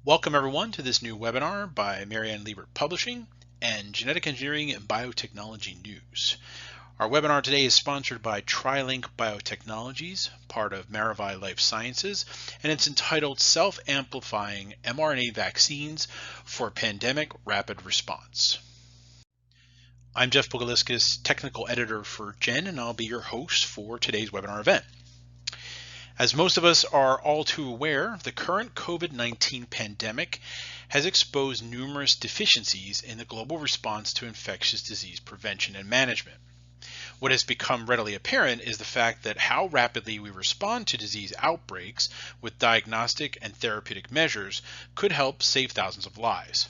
Welcome everyone to this new webinar by Marianne Liebert Publishing and Genetic Engineering and Biotechnology News. Our webinar today is sponsored by TriLink Biotechnologies, part of Maravai Life Sciences, and it's entitled Self-Amplifying mRNA Vaccines for Pandemic Rapid Response. I'm Jeff Bogaliskas, Technical Editor for GEN, and I'll be your host for today's webinar event. As most of us are all too aware, the current COVID-19 pandemic has exposed numerous deficiencies in the global response to infectious disease prevention and management. What has become readily apparent is the fact that how rapidly we respond to disease outbreaks with diagnostic and therapeutic measures could help save thousands of lives.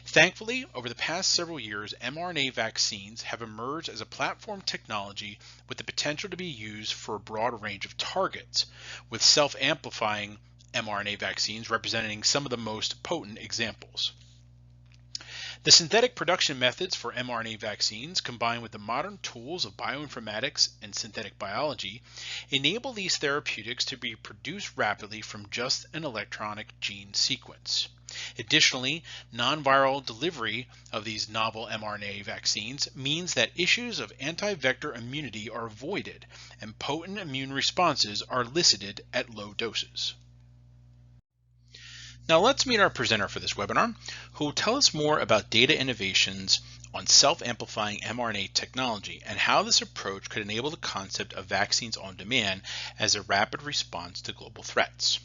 Thankfully, over the past several years, mRNA vaccines have emerged as a platform technology with the potential to be used for a broad range of targets, with self-amplifying mRNA vaccines representing some of the most potent examples. The synthetic production methods for mRNA vaccines, combined with the modern tools of bioinformatics and synthetic biology, enable these therapeutics to be produced rapidly from just an electronic gene sequence. Additionally, non-viral delivery of these novel mRNA vaccines means that issues of anti-vector immunity are avoided and potent immune responses are elicited at low doses. Now let's meet our presenter for this webinar, who will tell us more about data innovations on self-amplifying mRNA technology and how this approach could enable the concept of vaccines on demand as a rapid response to global threats.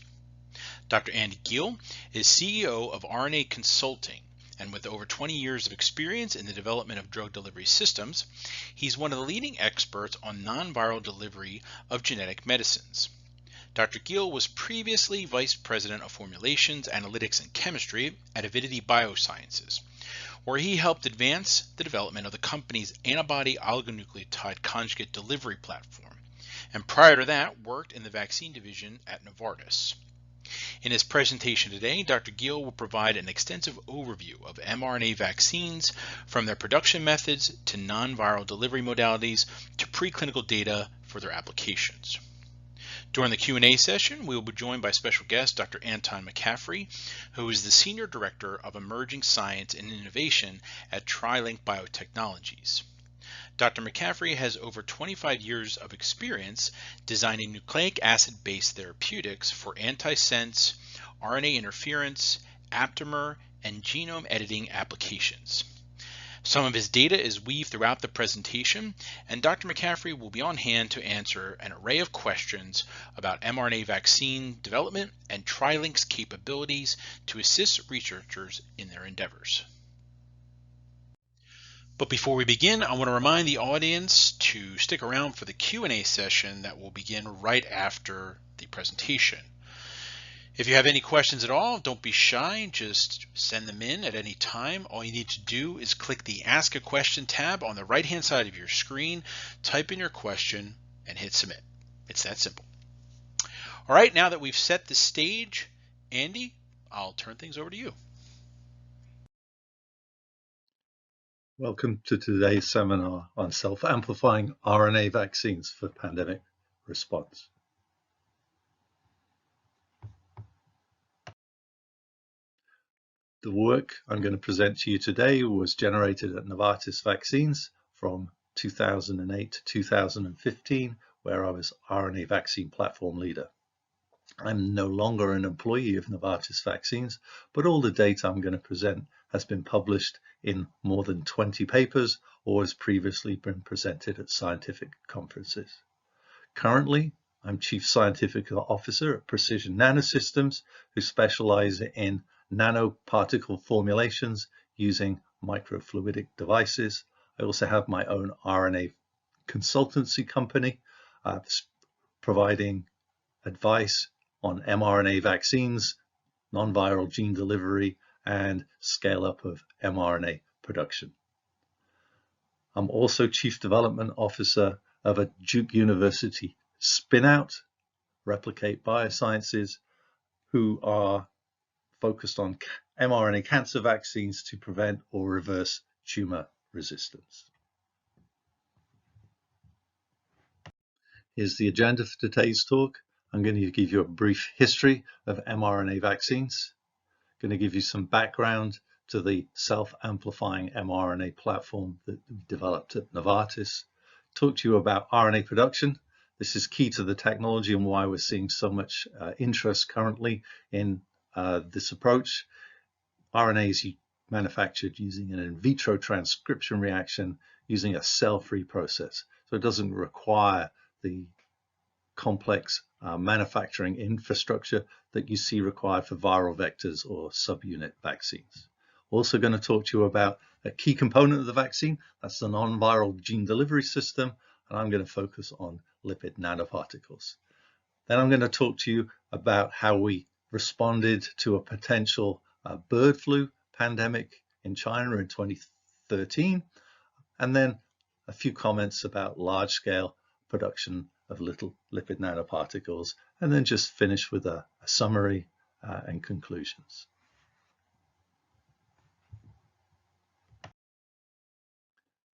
Dr. Andy Geall is CEO of RNA Consulting, and with over 20 years of experience in the development of drug delivery systems, he's one of the leading experts on non-viral delivery of genetic medicines. Dr. Geall was previously Vice President of Formulations, Analytics, and Chemistry at Avidity Biosciences, where he helped advance the development of the company's antibody oligonucleotide conjugate delivery platform, and prior to that worked in the vaccine division at Novartis. In his presentation today, Dr. Geall will provide an extensive overview of mRNA vaccines, from their production methods to non-viral delivery modalities to preclinical data for their applications. During the Q&A session, we will be joined by special guest Dr. Anton McCaffrey, who is the Senior Director of Emerging Science and Innovation at TriLink Biotechnologies. Dr. McCaffrey has over 25 years of experience designing nucleic acid-based therapeutics for antisense, RNA interference, aptamer, and genome editing applications. Some of his data is weaved throughout the presentation, and Dr. McCaffrey will be on hand to answer an array of questions about mRNA vaccine development and TriLink's capabilities to assist researchers in their endeavors. But before we begin, I want to remind the audience to stick around for the Q&A session that will begin right after the presentation. If you have any questions at all, don't be shy, just send them in at any time. All you need to do is click the Ask a Question tab on the right-hand side of your screen, type in your question, and hit submit. It's that simple. All right, now that we've set the stage, Andy, I'll turn things over to you. Welcome to today's seminar on self-amplifying RNA vaccines for pandemic response. The work I'm going to present to you today was generated at Novartis Vaccines from 2008 to 2015, where I was RNA vaccine platform leader. I'm no longer an employee of Novartis Vaccines, but all the data I'm going to present has been published in more than 20 papers or has previously been presented at scientific conferences. Currently, I'm Chief Scientific Officer at Precision Nanosystems, who specialize in nanoparticle formulations using microfluidic devices. I also have my own RNA consultancy company providing advice on mRNA vaccines, non-viral gene delivery, and scale-up of mRNA production. I'm also Chief Development Officer of a Duke University spin-out, Replicate Biosciences, who are focused on mRNA cancer vaccines to prevent or reverse tumor resistance. Here's the agenda for today's talk. I'm going to give you a brief history of mRNA vaccines. going to give you some background to the self-amplifying mRNA platform that we developed at Novartis, talk to you about RNA production. This is key to the technology and why we're seeing so much interest currently in this approach. RNA is manufactured using an in vitro transcription reaction using a cell-free process. So it doesn't require the complex manufacturing infrastructure that you see required for viral vectors or subunit vaccines. Also going to talk to you about a key component of the vaccine, that's the non-viral gene delivery system, and I'm going to focus on lipid nanoparticles. Then I'm going to talk to you about how we responded to a potential bird flu pandemic in China in 2013, and then a few comments about large-scale production of little lipid nanoparticles, and then just finish with a summary and conclusions.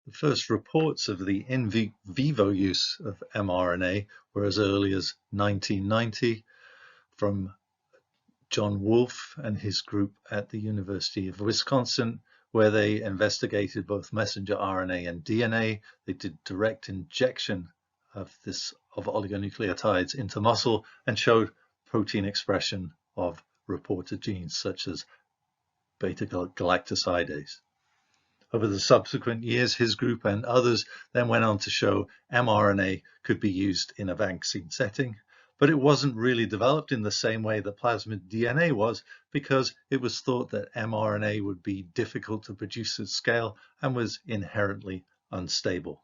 The first reports of the in vivo use of mRNA were as early as 1990 from John Wolfe and his group at the University of Wisconsin, where they investigated both messenger RNA and DNA. They did direct injection of oligonucleotides into muscle and showed protein expression of reported genes such as beta-galactosidase. Over the subsequent years, his group and others then went on to show mRNA could be used in a vaccine setting, but it wasn't really developed in the same way that plasmid DNA was, because it was thought that mRNA would be difficult to produce at scale and was inherently unstable.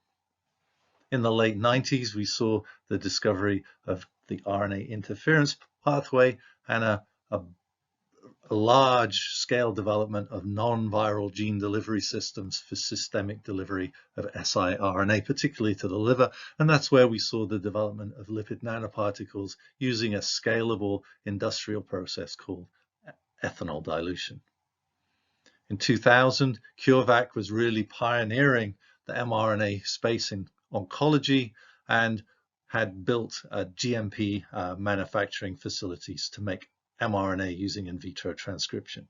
In the late 90s, we saw the discovery of the RNA interference pathway and a large-scale development of non-viral gene delivery systems for systemic delivery of siRNA, particularly to the liver, and that's where we saw the development of lipid nanoparticles using a scalable industrial process called ethanol dilution. In 2000, CureVac was really pioneering the mRNA space in oncology and had built GMP manufacturing facilities to make mRNA using in vitro transcription.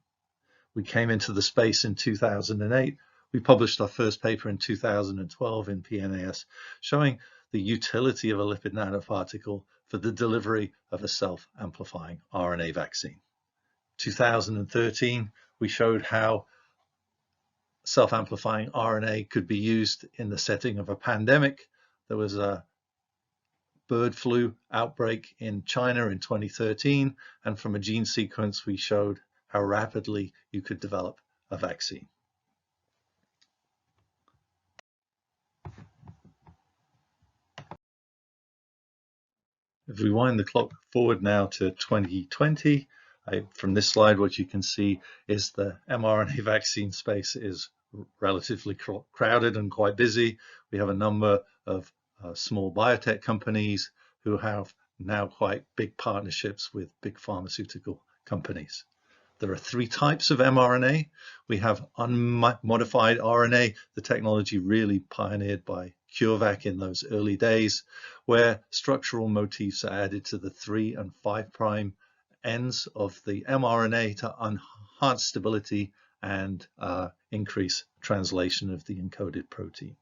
We came into the space in 2008. We published our first paper in 2012 in PNAS, showing the utility of a lipid nanoparticle for the delivery of a self-amplifying RNA vaccine. 2013, we showed how self-amplifying RNA could be used in the setting of a pandemic. There was a bird flu outbreak in China in 2013, and from a gene sequence we showed how rapidly you could develop a vaccine. If we wind the clock forward now to 2020, from this slide what you can see is the mRNA vaccine space is relatively crowded and quite busy. We have a number of small biotech companies who have now quite big partnerships with big pharmaceutical companies. There are three types of mRNA. We have unmodified RNA, the technology really pioneered by CureVac in those early days, where structural motifs are added to the 3' and 5' ends of the mRNA to enhance stability and increase translation of the encoded protein.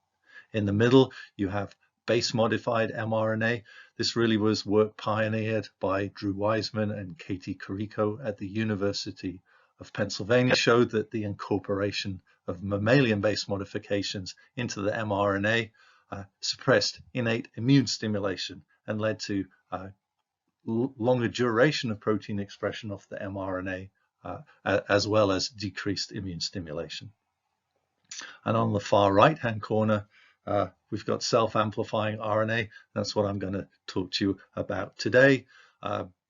In the middle, you have base-modified mRNA. This really was work pioneered by Drew Weissman and Katie Carrico at the University of Pennsylvania, showed that the incorporation of mammalian base modifications into the mRNA suppressed innate immune stimulation and led to longer duration of protein expression of the mRNA, as well as decreased immune stimulation. And on the far right-hand corner, we've got self-amplifying RNA. That's what I'm going to talk to you about today.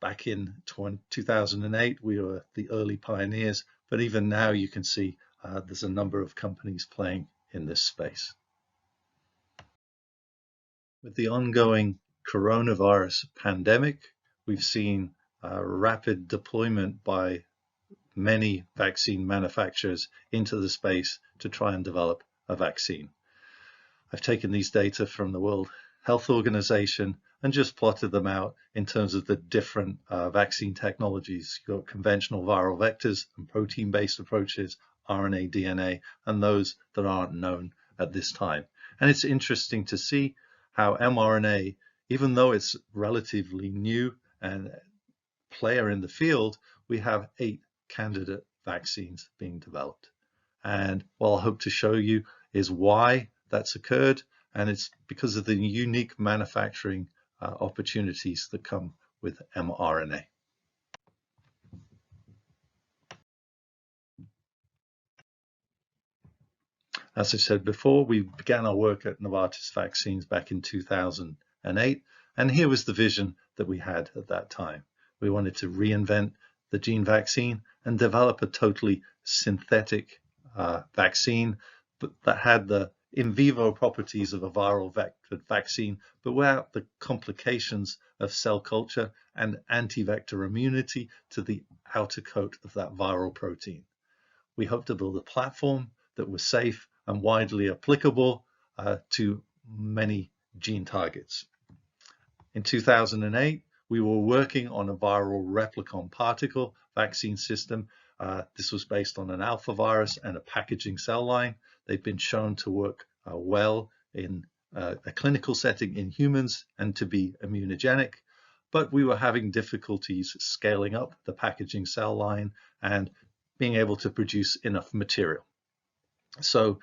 Back in 2008, we were the early pioneers, but even now you can see there's a number of companies playing in this space. With the ongoing coronavirus pandemic, we've seen rapid deployment by many vaccine manufacturers into the space to try and develop a vaccine. I've taken these data from the World Health Organization and just plotted them out in terms of the different vaccine technologies. You've got conventional viral vectors and protein-based approaches, RNA, DNA, and those that aren't known at this time. And it's interesting to see how mRNA, even though it's relatively new and player in the field, we have 8 candidate vaccines being developed. And what I hope to show you is why that's occurred, and it's because of the unique manufacturing opportunities that come with mRNA. As I said before, we began our work at Novartis Vaccines back in 2008, and here was the vision that we had at that time. We wanted to reinvent the gene vaccine and develop a totally synthetic vaccine that had the in vivo properties of a viral vector vaccine, but without the complications of cell culture and anti-vector immunity to the outer coat of that viral protein. We hope to build a platform that was safe and widely applicable to many gene targets. In 2008, we were working on a viral replicon particle vaccine system. This was based on an alpha virus and a packaging cell line. They've been shown to work well in a clinical setting in humans and to be immunogenic, but we were having difficulties scaling up the packaging cell line and being able to produce enough material. So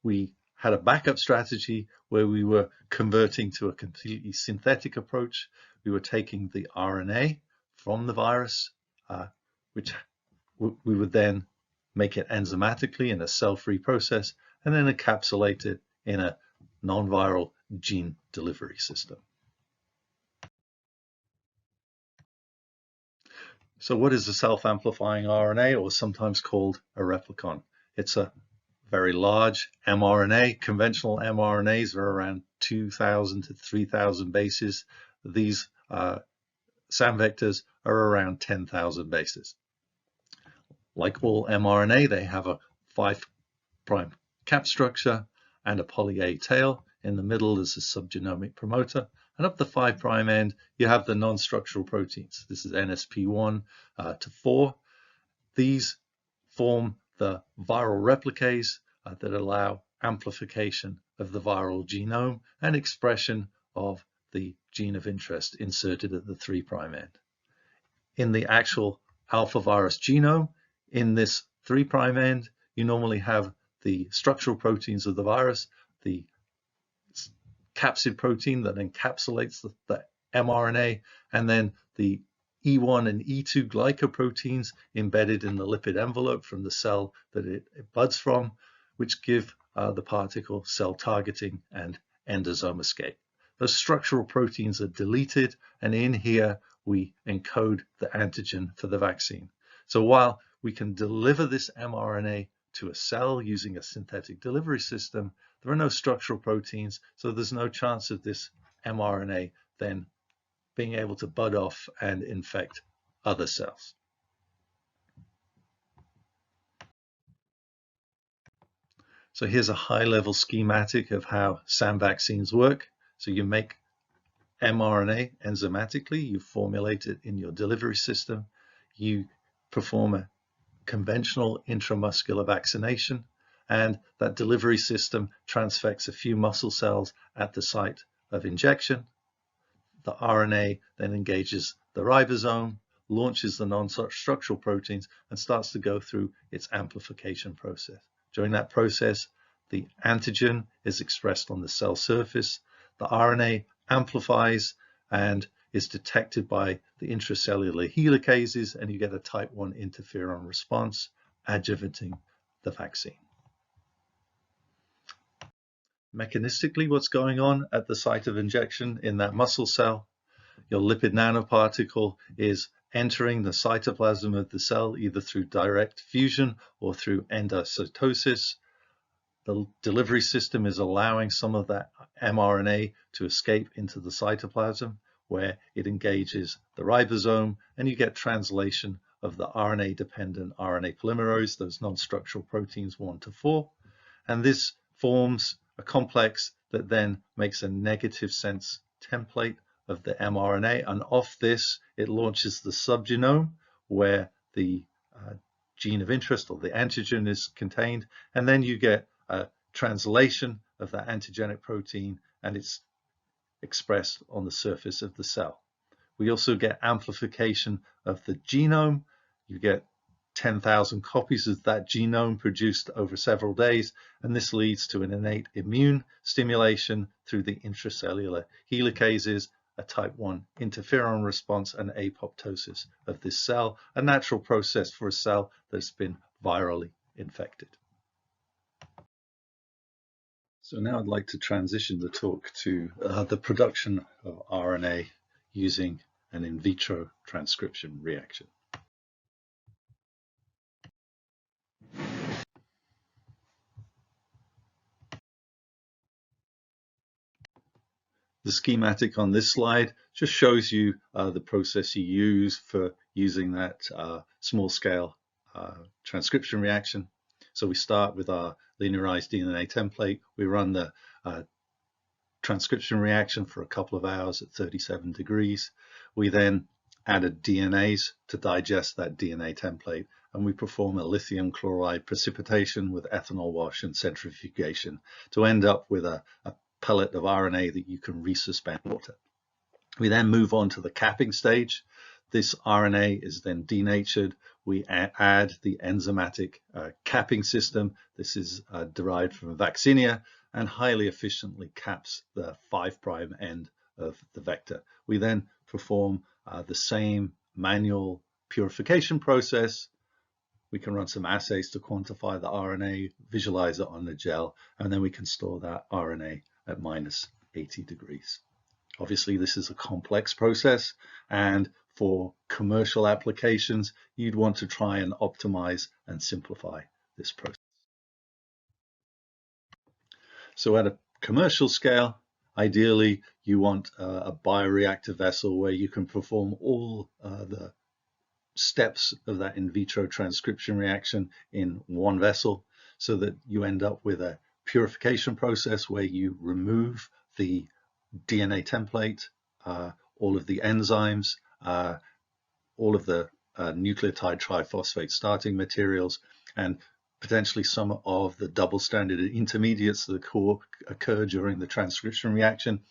we had a backup strategy where we were converting to a completely synthetic approach. We were taking the RNA from the virus, which we would then make it enzymatically in a cell-free process and then encapsulate it in a non-viral gene delivery system. So what is a self-amplifying RNA, or sometimes called a replicon? It's a very large mRNA. Conventional mRNAs are around 2,000 to 3,000 bases. These SAM vectors are around 10,000 bases. Like all mRNA, they have a 5' cap structure and a poly A tail. In the middle is a subgenomic promoter, and up the 5' end you have the non-structural proteins. This is NSP1 to 4. These form the viral replicase that allow amplification of the viral genome and expression of the gene of interest inserted at the 3' end. In the actual alpha virus genome, in this 3' end, you normally have the structural proteins of the virus, the capsid protein that encapsulates the mRNA, and then the E1 and E2 glycoproteins embedded in the lipid envelope from the cell that it buds from, which give the particle cell targeting and endosome escape. Those structural proteins are deleted, and in here we encode the antigen for the vaccine. So while we can deliver this mRNA to a cell using a synthetic delivery system, there are no structural proteins, so there's no chance of this mRNA then being able to bud off and infect other cells. So here's a high-level schematic of how SAM vaccines work. So you make mRNA enzymatically, you formulate it in your delivery system, you perform a conventional intramuscular vaccination, and that delivery system transfects a few muscle cells at the site of injection. The RNA then engages the ribosome, launches the non-structural proteins, and starts to go through its amplification process. During that process, the antigen is expressed on the cell surface, the RNA amplifies and is detected by the intracellular helicases, and you get a type 1 interferon response adjuvanting the vaccine. Mechanistically, what's going on at the site of injection in that muscle cell? Your lipid nanoparticle is entering the cytoplasm of the cell either through direct fusion or through endocytosis. The delivery system is allowing some of that mRNA to escape into the cytoplasm, where it engages the ribosome, and you get translation of the RNA-dependent RNA polymerase, those non-structural proteins 1 to 4, and this forms a complex that then makes a negative sense template of the mRNA, and off this it launches the subgenome where the gene of interest or the antigen is contained, and then you get a translation of that antigenic protein and it's expressed on the surface of the cell. We also get amplification of the genome. You get 10,000 copies of that genome produced over several days, and this leads to an innate immune stimulation through the intracellular helicases, a type 1 interferon response, and apoptosis of this cell, a natural process for a cell that's been virally infected. So now I'd like to transition the talk to the production of RNA using an in vitro transcription reaction. The schematic on this slide just shows you the process you use for using that small-scale transcription reaction. So we start with our linearized DNA template. We run the transcription reaction for a couple of hours at 37 degrees. We then added DNAs to digest that DNA template, and we perform a lithium chloride precipitation with ethanol wash and centrifugation to end up with a pellet of RNA that you can resuspend in water. We then move on to the capping stage. This RNA is then denatured. We add the enzymatic capping system. This is derived from vaccinia and highly efficiently caps the 5' end of the vector. We then perform the same manual purification process. We can run some assays to quantify the RNA, visualize it on the gel, and then we can store that RNA at -80 degrees. Obviously, this is a complex process, and for commercial applications, you'd want to try and optimize and simplify this process. So at a commercial scale, ideally, you want a bioreactor vessel where you can perform all the steps of that in vitro transcription reaction in one vessel, so that you end up with a purification process where you remove the DNA template, all of the enzymes, all of the nucleotide triphosphate starting materials, and potentially some of the double-stranded intermediates that occur during the transcription reaction,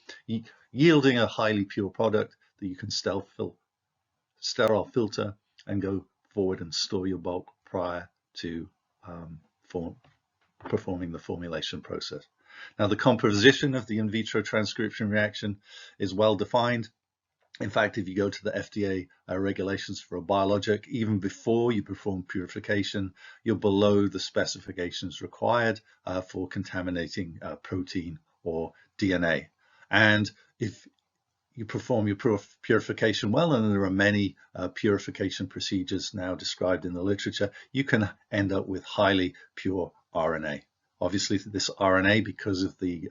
yielding a highly pure product that you can sterile filter and go forward and store your bulk prior to performing the formulation process. Now, the composition of the in vitro transcription reaction is well defined. In fact, if you go to the FDA regulations for a biologic, even before you perform purification, you're below the specifications required for contaminating protein or DNA. And if you perform your purification well, and there are many purification procedures now described in the literature, you can end up with highly pure RNA. Obviously, this RNA, because of the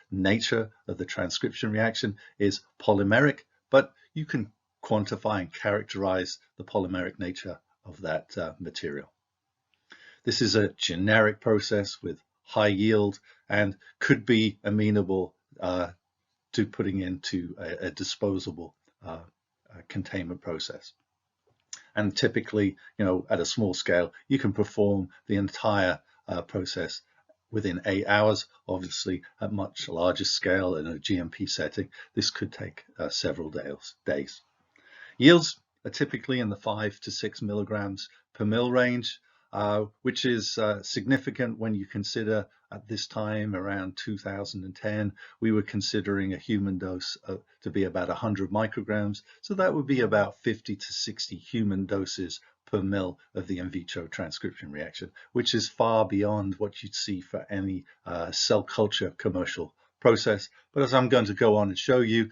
nature of the transcription reaction, is polymeric, but you can quantify and characterize the polymeric nature of that material. This is a generic process with high yield and could be amenable to putting into a disposable containment process. And typically, at a small scale, you can perform the entire process within 8 hours. Obviously, at much larger scale in a GMP setting, this could take several days. Yields are typically in the 5 to 6 milligrams per mil range, which is significant when you consider at this time, around 2010, we were considering a human dose to be about 100 micrograms. So that would be about 50 to 60 human doses per mil of the in vitro transcription reaction, which is far beyond what you'd see for any cell culture commercial process. But as I'm going to go on and show you,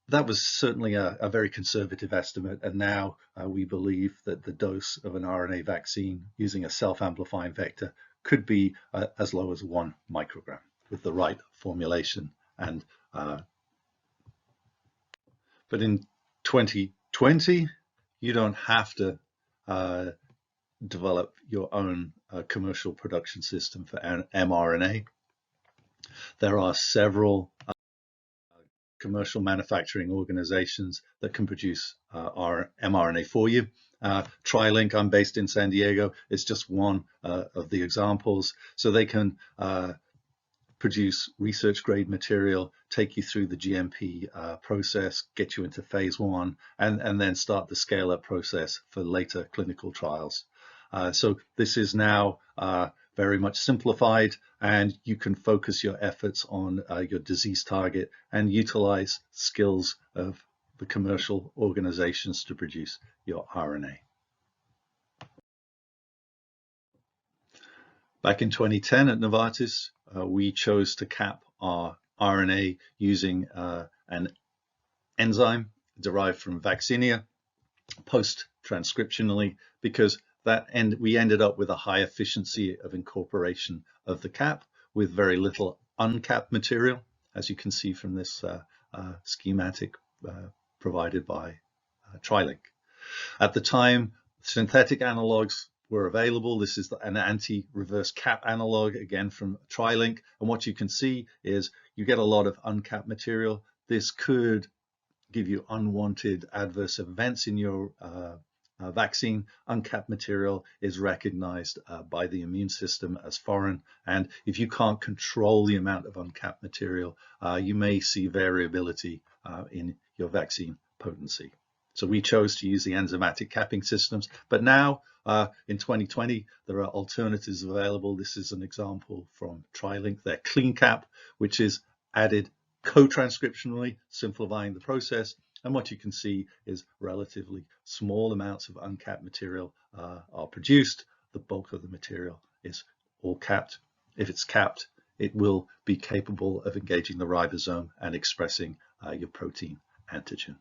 that was certainly a very conservative estimate, and now we believe that the dose of an RNA vaccine using a self-amplifying vector could be as low as 1 microgram with the right formulation. And but in 2020, you don't have to develop your own commercial production system for mRNA. There are several commercial manufacturing organizations that can produce our mRNA for you. TriLink, I'm based in San Diego, is just one of the examples. So they can produce research grade material, take you through the GMP process, get you into phase 1, and then start the scale up process for later clinical trials. So this is now very much simplified, and you can focus your efforts on your disease target and utilize skills of the commercial organizations to produce your RNA. Back in 2010 at Novartis, we chose to cap our RNA using an enzyme derived from vaccinia post-transcriptionally, because we ended up with a high efficiency of incorporation of the cap with very little uncapped material, as you can see from this schematic provided by TriLink. At the time, synthetic analogs were available. This is an anti-reverse cap analog, again from TriLink, and what you can see is you get a lot of uncapped material. This could give you unwanted adverse events in your vaccine. Uncapped material is recognized by the immune system as foreign, and if you can't control the amount of uncapped material, you may see variability in your vaccine potency. So we chose to use the enzymatic capping systems, but now in 2020 there are alternatives available. This is an example from TriLink, their clean cap, which is added co-transcriptionally, simplifying the process. And what you can see is relatively small amounts of uncapped material are produced. The bulk of the material is all capped. If it's capped, it will be capable of engaging the ribosome and expressing your protein antigen.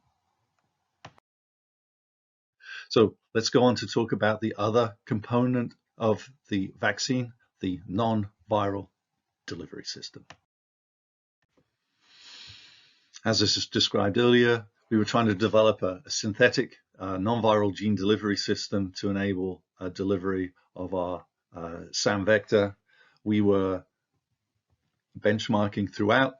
So let's go on to talk about the other component of the vaccine, the non-viral delivery system. As I described earlier, we were trying to develop a synthetic non-viral gene delivery system to enable delivery of our SAM vector. We were benchmarking throughout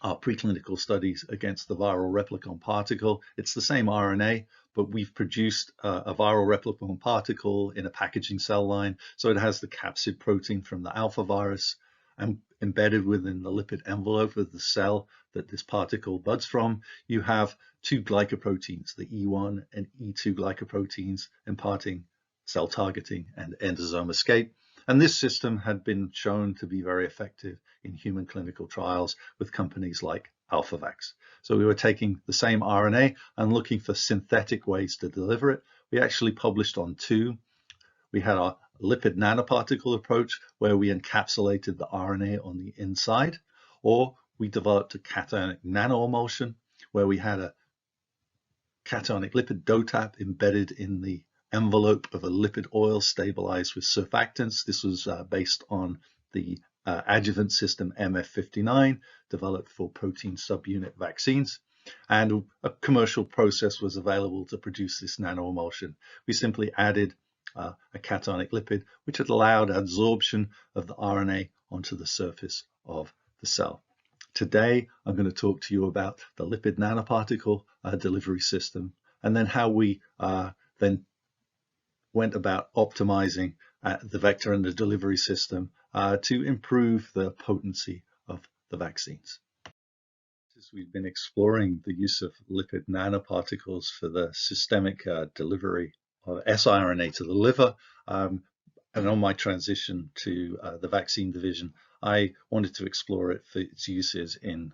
our preclinical studies against the viral replicon particle. It's the same RNA, but we've produced a viral replicon particle in a packaging cell line. So it has the capsid protein from the alpha virus and embedded within the lipid envelope of the cell that this particle buds from. You have two glycoproteins, the E1 and E2 glycoproteins, imparting cell targeting and endosome escape. And this system had been shown to be very effective in human clinical trials with companies like AlphaVax. So we were taking the same RNA and looking for synthetic ways to deliver it. We actually published on two. We had our lipid nanoparticle approach, where we encapsulated the RNA on the inside, or we developed a cationic nanoemulsion, where we had a cationic lipid DOTAP embedded in the envelope of a lipid oil stabilized with surfactants. This was based on the adjuvant system MF59, developed for protein subunit vaccines. And a commercial process was available to produce this nanoemulsion. We simply added a cationic lipid, which had allowed absorption of the RNA onto the surface of the cell. Today, I'm going to talk to you about the lipid nanoparticle delivery system, and then how we then went about optimizing the vector and the delivery system to improve the potency of the vaccines. As we've been exploring the use of lipid nanoparticles for the systemic delivery of siRNA to the liver, and on my transition to the vaccine division, I wanted to explore it for its uses in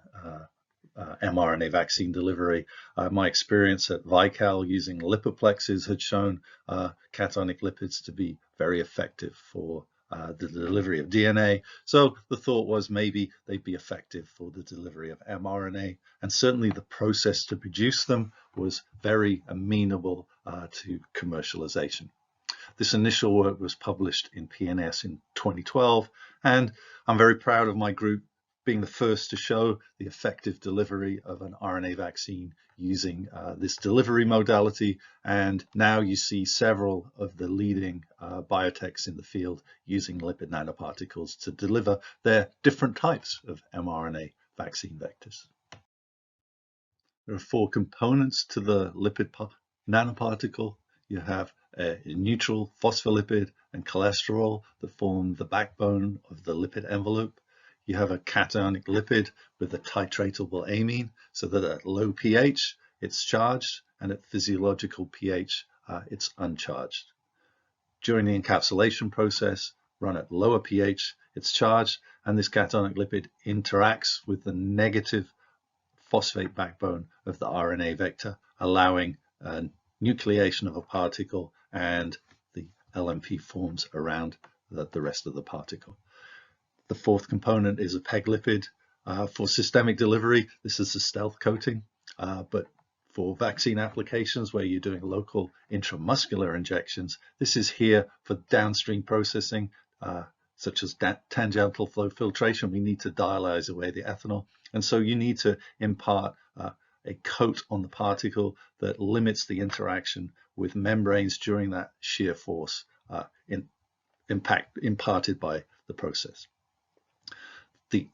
mRNA vaccine delivery. My experience at Geall using lipoplexes had shown cationic lipids to be very effective for the delivery of DNA. So the thought was maybe they'd be effective for the delivery of mRNA, and certainly the process to produce them was very amenable to commercialization. This initial work was published in PNS in 2012, and I'm very proud of my group being the first to show the effective delivery of an RNA vaccine using this delivery modality. And now you see several of the leading biotechs in the field using lipid nanoparticles to deliver their different types of mRNA vaccine vectors. There are four components to the lipid nanoparticle. You have a neutral phospholipid and cholesterol that form the backbone of the lipid envelope. You have a cationic lipid with a titratable amine, so that at low pH it's charged and at physiological pH it's uncharged. During the encapsulation process, run at lower pH, it's charged, and this cationic lipid interacts with the negative phosphate backbone of the RNA vector, allowing nucleation of a particle, and the LNP forms around the rest of the particle. The fourth component is a PEG lipid. For systemic delivery, this is a stealth coating, but for vaccine applications where you're doing local intramuscular injections, this is here for downstream processing, such as tangential flow filtration. We need to dialyze away the ethanol, and so you need to impart a coat on the particle that limits the interaction with membranes during that shear force imparted by the process. The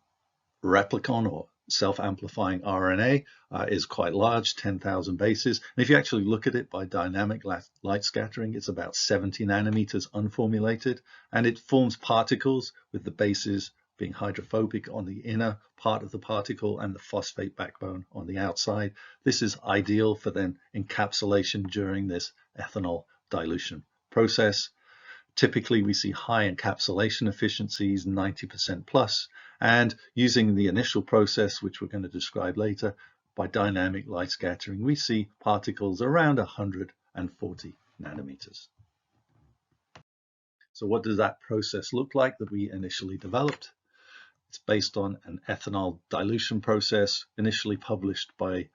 replicon, or self-amplifying RNA, is quite large, 10,000 bases. And if you actually look at it by dynamic light scattering, it's about 70 nanometers unformulated, and it forms particles with the bases being hydrophobic on the inner part of the particle and the phosphate backbone on the outside. This is ideal for then encapsulation during this ethanol dilution process. Typically, we see high encapsulation efficiencies, 90% plus, and using the initial process, which we're going to describe later, by dynamic light scattering, we see particles around 140 nanometers. So what does that process look like that we initially developed? It's based on an ethanol dilution process initially published by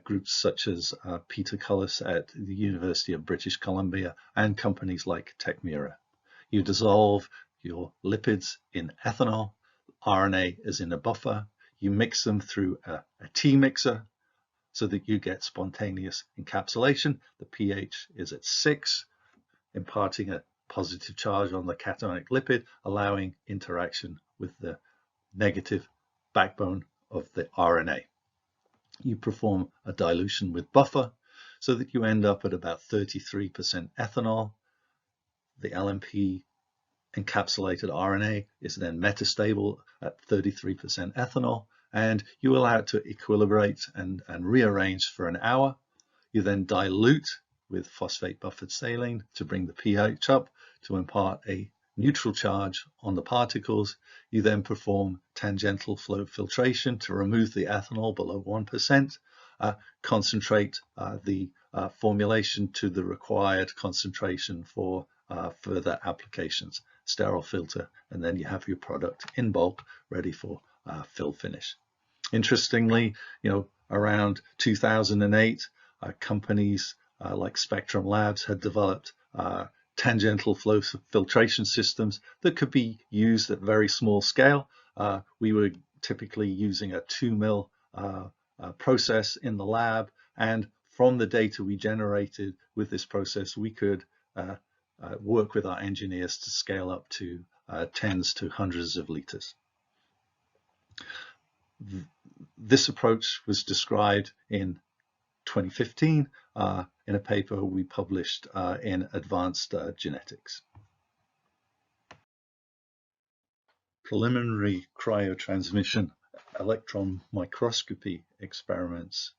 groups such as Peter Cullis at the University of British Columbia and companies like Techmira. You dissolve your lipids in ethanol, RNA is in a buffer, you mix them through a T mixer so that you get spontaneous encapsulation. The pH is at 6, imparting a positive charge on the cationic lipid, allowing interaction with the negative backbone of the RNA. You perform a dilution with buffer so that you end up at about 33% ethanol. The LNP encapsulated RNA is then metastable at 33% ethanol, and you allow it to equilibrate and rearrange for an hour. You then dilute with phosphate buffered saline to bring the pH up to impart a neutral charge on the particles. You then perform tangential flow filtration to remove the ethanol below 1%, concentrate the formulation to the required concentration for further applications, sterile filter, and then you have your product in bulk ready for fill finish. Interestingly, around 2008, companies like Spectrum Labs had developed tangential flow filtration systems that could be used at very small scale. We were typically using a 2 mil process in the lab, and from the data we generated with this process, we could work with our engineers to scale up to tens to hundreds of liters. This approach was described in 2015 in a paper we published in Advanced Genetics. Preliminary cryotransmission electron microscopy experiments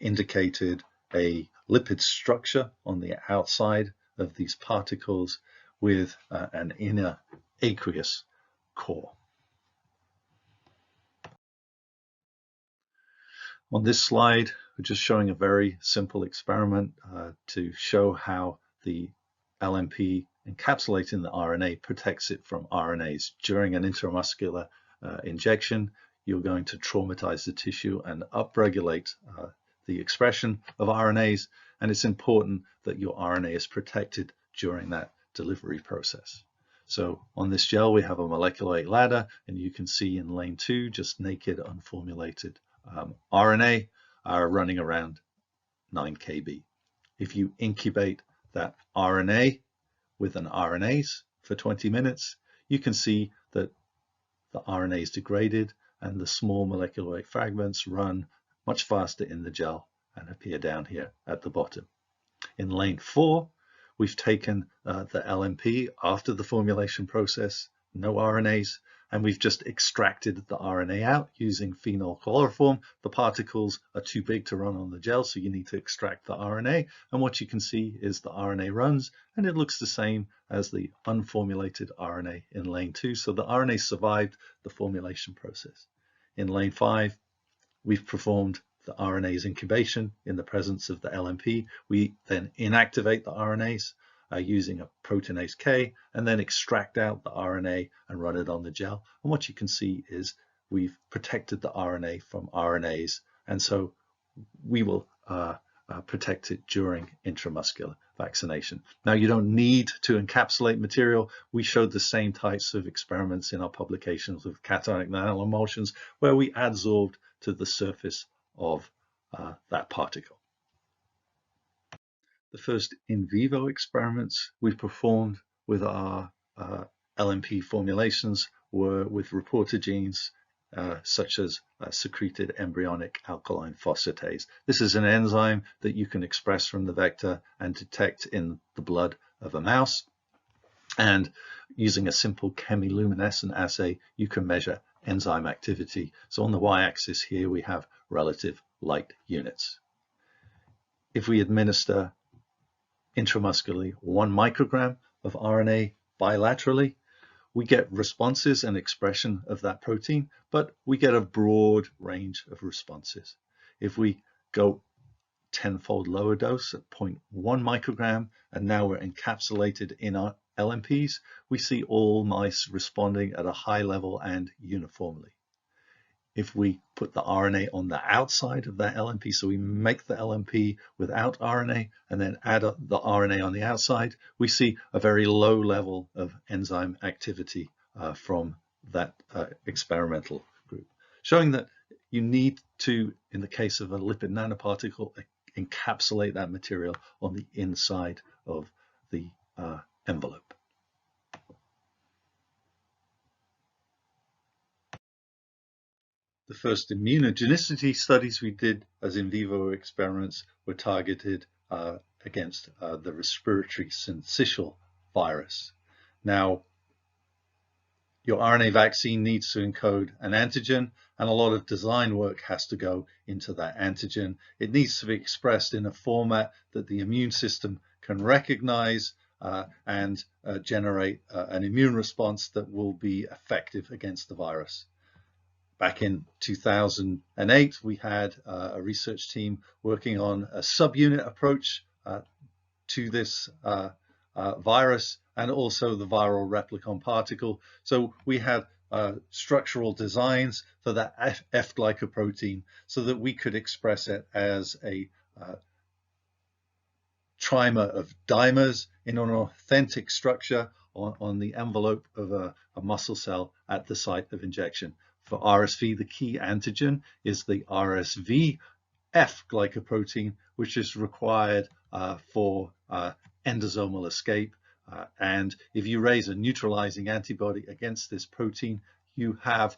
indicated a lipid structure on the outside of these particles with an inner aqueous core. On this slide, we're just showing a very simple experiment to show how the LNP encapsulating the RNA protects it from RNAs. During an intramuscular injection, you're going to traumatize the tissue and upregulate the expression of RNAs, and it's important that your RNA is protected during that delivery process. So on this gel, we have a molecular weight ladder, and you can see in lane 2, just naked, unformulated RNA running around 9 kb. If you incubate that RNA with an RNase for 20 minutes, you can see that the RNA is degraded and the small molecular weight fragments run much faster in the gel and appear down here at the bottom. In lane 4, we've taken the LNP after the formulation process, no RNAs, and we've just extracted the RNA out using phenol chloroform. The particles are too big to run on the gel, so you need to extract the RNA. And what you can see is the RNA runs, and it looks the same as the unformulated RNA in lane 2. So the RNA survived the formulation process. In lane 5, we've performed the RNA's incubation in the presence of the LNP. We then inactivate the RNAs using a proteinase K, and then extract out the RNA and run it on the gel. And what you can see is we've protected the RNA from RNAs, and so we will protect it during intramuscular vaccination. Now, you don't need to encapsulate material. We showed the same types of experiments in our publications with cationic nanoemulsions, where we adsorbed to the surface of that particle. The first in vivo experiments we performed with our LNP formulations were with reporter genes such as secreted embryonic alkaline phosphatase. This is an enzyme that you can express from the vector and detect in the blood of a mouse. And using a simple chemiluminescent assay, you can measure enzyme activity. So on the y-axis here, we have relative light units. If we administer intramuscularly 1 microgram of RNA bilaterally, we get responses and expression of that protein, but we get a broad range of responses. If we go 10-fold lower dose at 0.1 microgram, and now we're encapsulated in our LNPs, we see all mice responding at a high level and uniformly. If we put the RNA on the outside of that LNP, so we make the LNP without RNA and then add the RNA on the outside, we see a very low level of enzyme activity from that experimental group, showing that you need to, in the case of a lipid nanoparticle, encapsulate that material on the inside of the envelope. The first immunogenicity studies we did as in vivo experiments were targeted against the respiratory syncytial virus. Now, your RNA vaccine needs to encode an antigen, and a lot of design work has to go into that antigen. It needs to be expressed in a format that the immune system can recognize and generate an immune response that will be effective against the virus. Back in 2008, we had a research team working on a subunit approach to this virus, and also the viral replicon particle. So we had structural designs for that F glycoprotein so that we could express it as a trimer of dimers in an authentic structure on the envelope of a muscle cell at the site of injection. For RSV, the key antigen is the RSV F glycoprotein, which is required for endosomal escape. And if you raise a neutralizing antibody against this protein, you have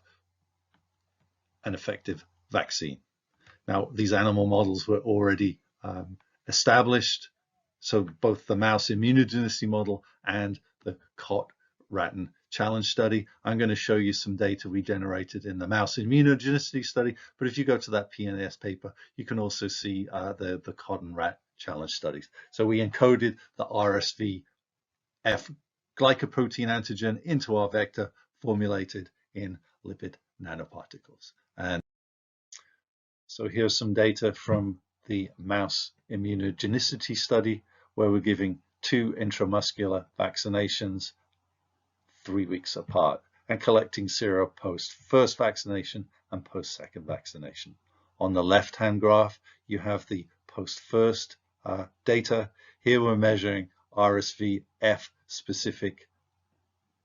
an effective vaccine. Now, these animal models were already established. So both the mouse immunogenicity model and the cot-rattan challenge study. I'm going to show you some data we generated in the mouse immunogenicity study, but if you go to that PNAS paper, you can also see the cod and rat challenge studies. So we encoded the RSV F glycoprotein antigen into our vector, formulated in lipid nanoparticles. And so here's some data from the mouse immunogenicity study, where we're giving 2 intramuscular vaccinations 3 weeks apart and collecting sera post first vaccination and post second vaccination. On the left hand graph, you have the post first data. Here we're measuring RSV F specific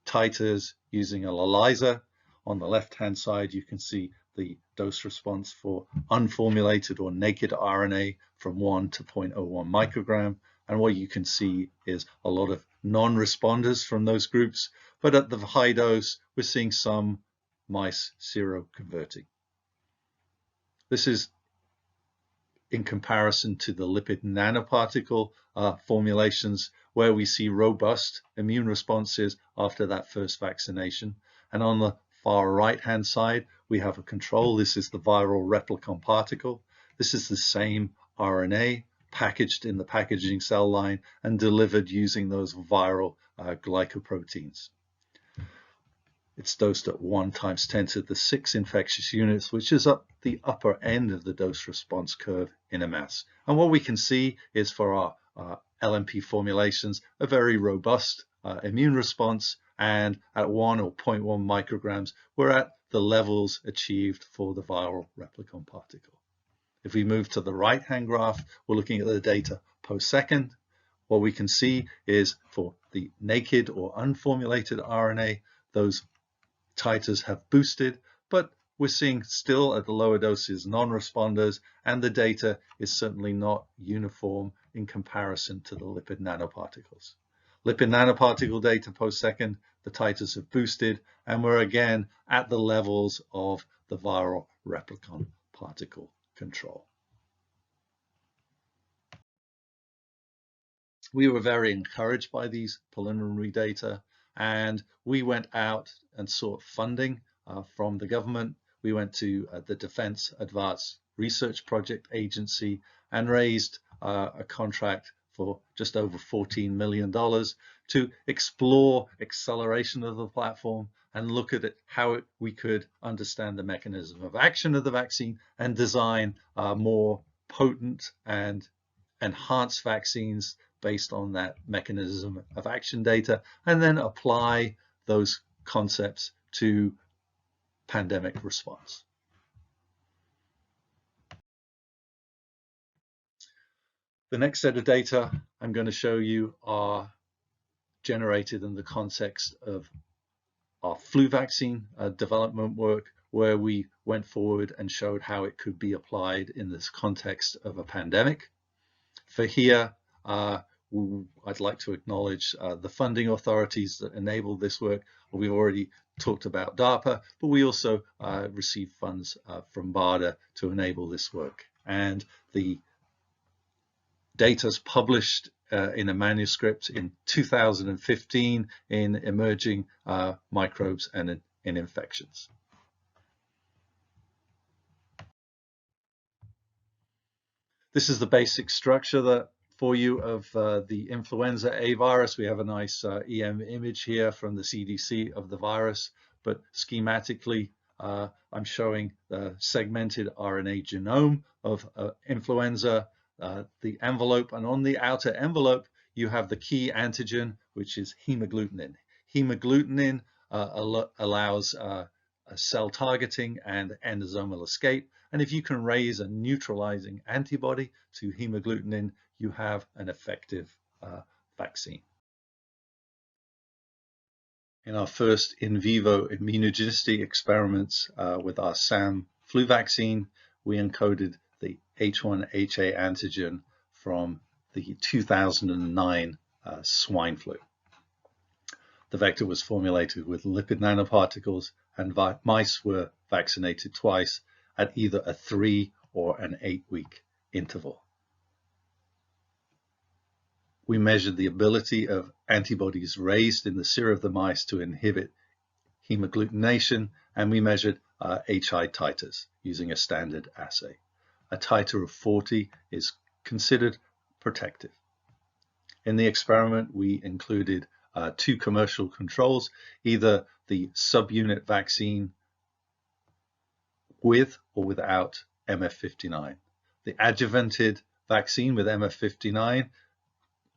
titers using an ELISA. On the left hand side, you can see the dose response for unformulated or naked RNA from 1 to 0.01 microgram. And what you can see is a lot of non-responders from those groups, but at the high dose, we're seeing some mice seroconverting. This is in comparison to the lipid nanoparticle formulations, where we see robust immune responses after that first vaccination. And on the far right-hand side, we have a control. This is the viral replicon particle. This is the same RNA packaged in the packaging cell line and delivered using those viral glycoproteins. It's dosed at 1 × 10⁶ infectious units, which is up the upper end of the dose response curve in a mass. And what we can see is for our LNP formulations, a very robust immune response, and at 1 or 0.1 micrograms, we're at the levels achieved for the viral replicon particle. If we move to the right-hand graph, we're looking at the data post-second. What we can see is for the naked or unformulated RNA, those titers have boosted, but we're seeing still at the lower doses non-responders, and the data is certainly not uniform in comparison to the lipid nanoparticles. Lipid nanoparticle data post-second, the titers have boosted, and we're again at the levels of the viral replicon particle control. We were very encouraged by these preliminary data, and we went out and sought funding from the government. We went to the Defense Advanced Research Project Agency and raised a contract for just over $14 million to explore acceleration of the platform and look at how we could understand the mechanism of action of the vaccine and design more potent and enhanced vaccines based on that mechanism of action data, and then apply those concepts to pandemic response. The next set of data I'm going to show you are generated in the context of our flu vaccine development work, where we went forward and showed how it could be applied in this context of a pandemic. For here, I'd like to acknowledge the funding authorities that enabled this work. We've already talked about DARPA, but we also received funds from BARDA to enable this work. And the data's published in a manuscript in 2015 in Emerging Microbes and in Infections. This is the basic structure for you of the influenza A virus. We have a nice EM image here from the CDC of the virus, but schematically I'm showing the segmented RNA genome of influenza, the envelope, and on the outer envelope you have the key antigen, which is hemagglutinin. Hemagglutinin allows cell targeting and endosomal escape, and if you can raise a neutralizing antibody to hemagglutinin, you have an effective vaccine. In our first in vivo immunogenicity experiments with our SAM flu vaccine, we encoded the H1HA antigen from the 2009 swine flu. The vector was formulated with lipid nanoparticles, and mice were vaccinated twice at either a 3 or an 8-week interval. We measured the ability of antibodies raised in the sera of the mice to inhibit hemagglutination, and we measured HI titers using a standard assay. A titer of 40 is considered protective. In the experiment, we included 2 commercial controls, either the subunit vaccine with or without MF59. The adjuvanted vaccine with MF59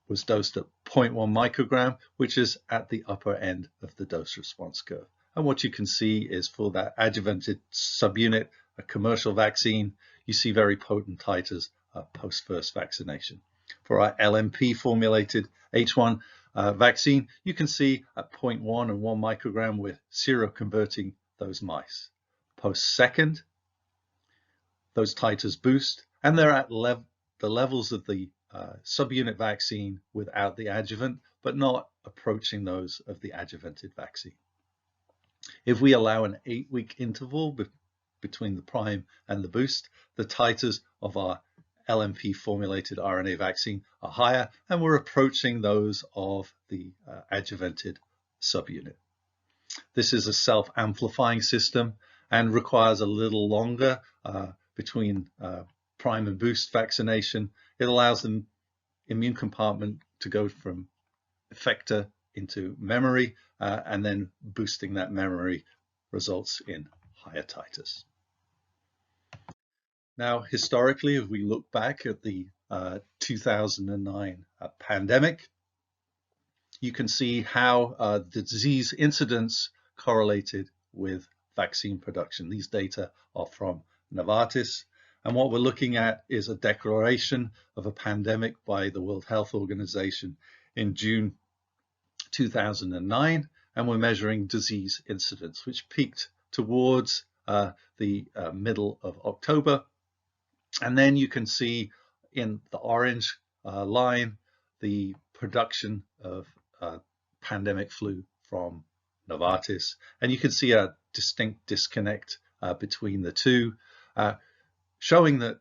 was dosed at 0.1 microgram, which is at the upper end of the dose response curve. And what you can see is for that adjuvanted subunit, a commercial vaccine, you see very potent titers post first vaccination. For our LNP formulated H1 vaccine, you can see at 0.1 and 1 microgram we're seroconverting those mice. Post second, those titers boost, and they're at the levels of the subunit vaccine without the adjuvant, but not approaching those of the adjuvanted vaccine. If we allow an 8-week interval between the prime and the boost, the titers of our LNP formulated RNA vaccine are higher, and we're approaching those of the adjuvanted subunit. This is a self-amplifying system and requires a little longer between prime and boost vaccination. It allows the immune compartment to go from effector into memory, and then boosting that memory results in higher titers. Now, historically, if we look back at the 2009 pandemic, you can see how the disease incidence correlated with vaccine production. These data are from Novartis. And what we're looking at is a declaration of a pandemic by the World Health Organization in June 2009. And we're measuring disease incidence, which peaked towards the middle of October. And then you can see in the orange line the production of pandemic flu from Novartis, and you can see a distinct disconnect between the two, showing that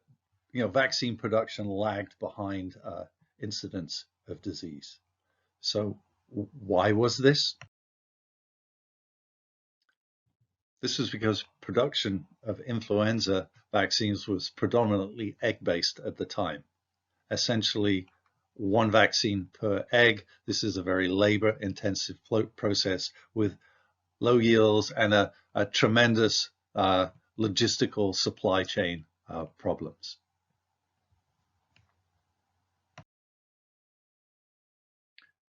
vaccine production lagged behind incidence of disease. So why was this? This was because production of influenza vaccines was predominantly egg-based at the time. Essentially, one vaccine per egg. This is a very labor-intensive process with low yields and a tremendous logistical supply chain problems.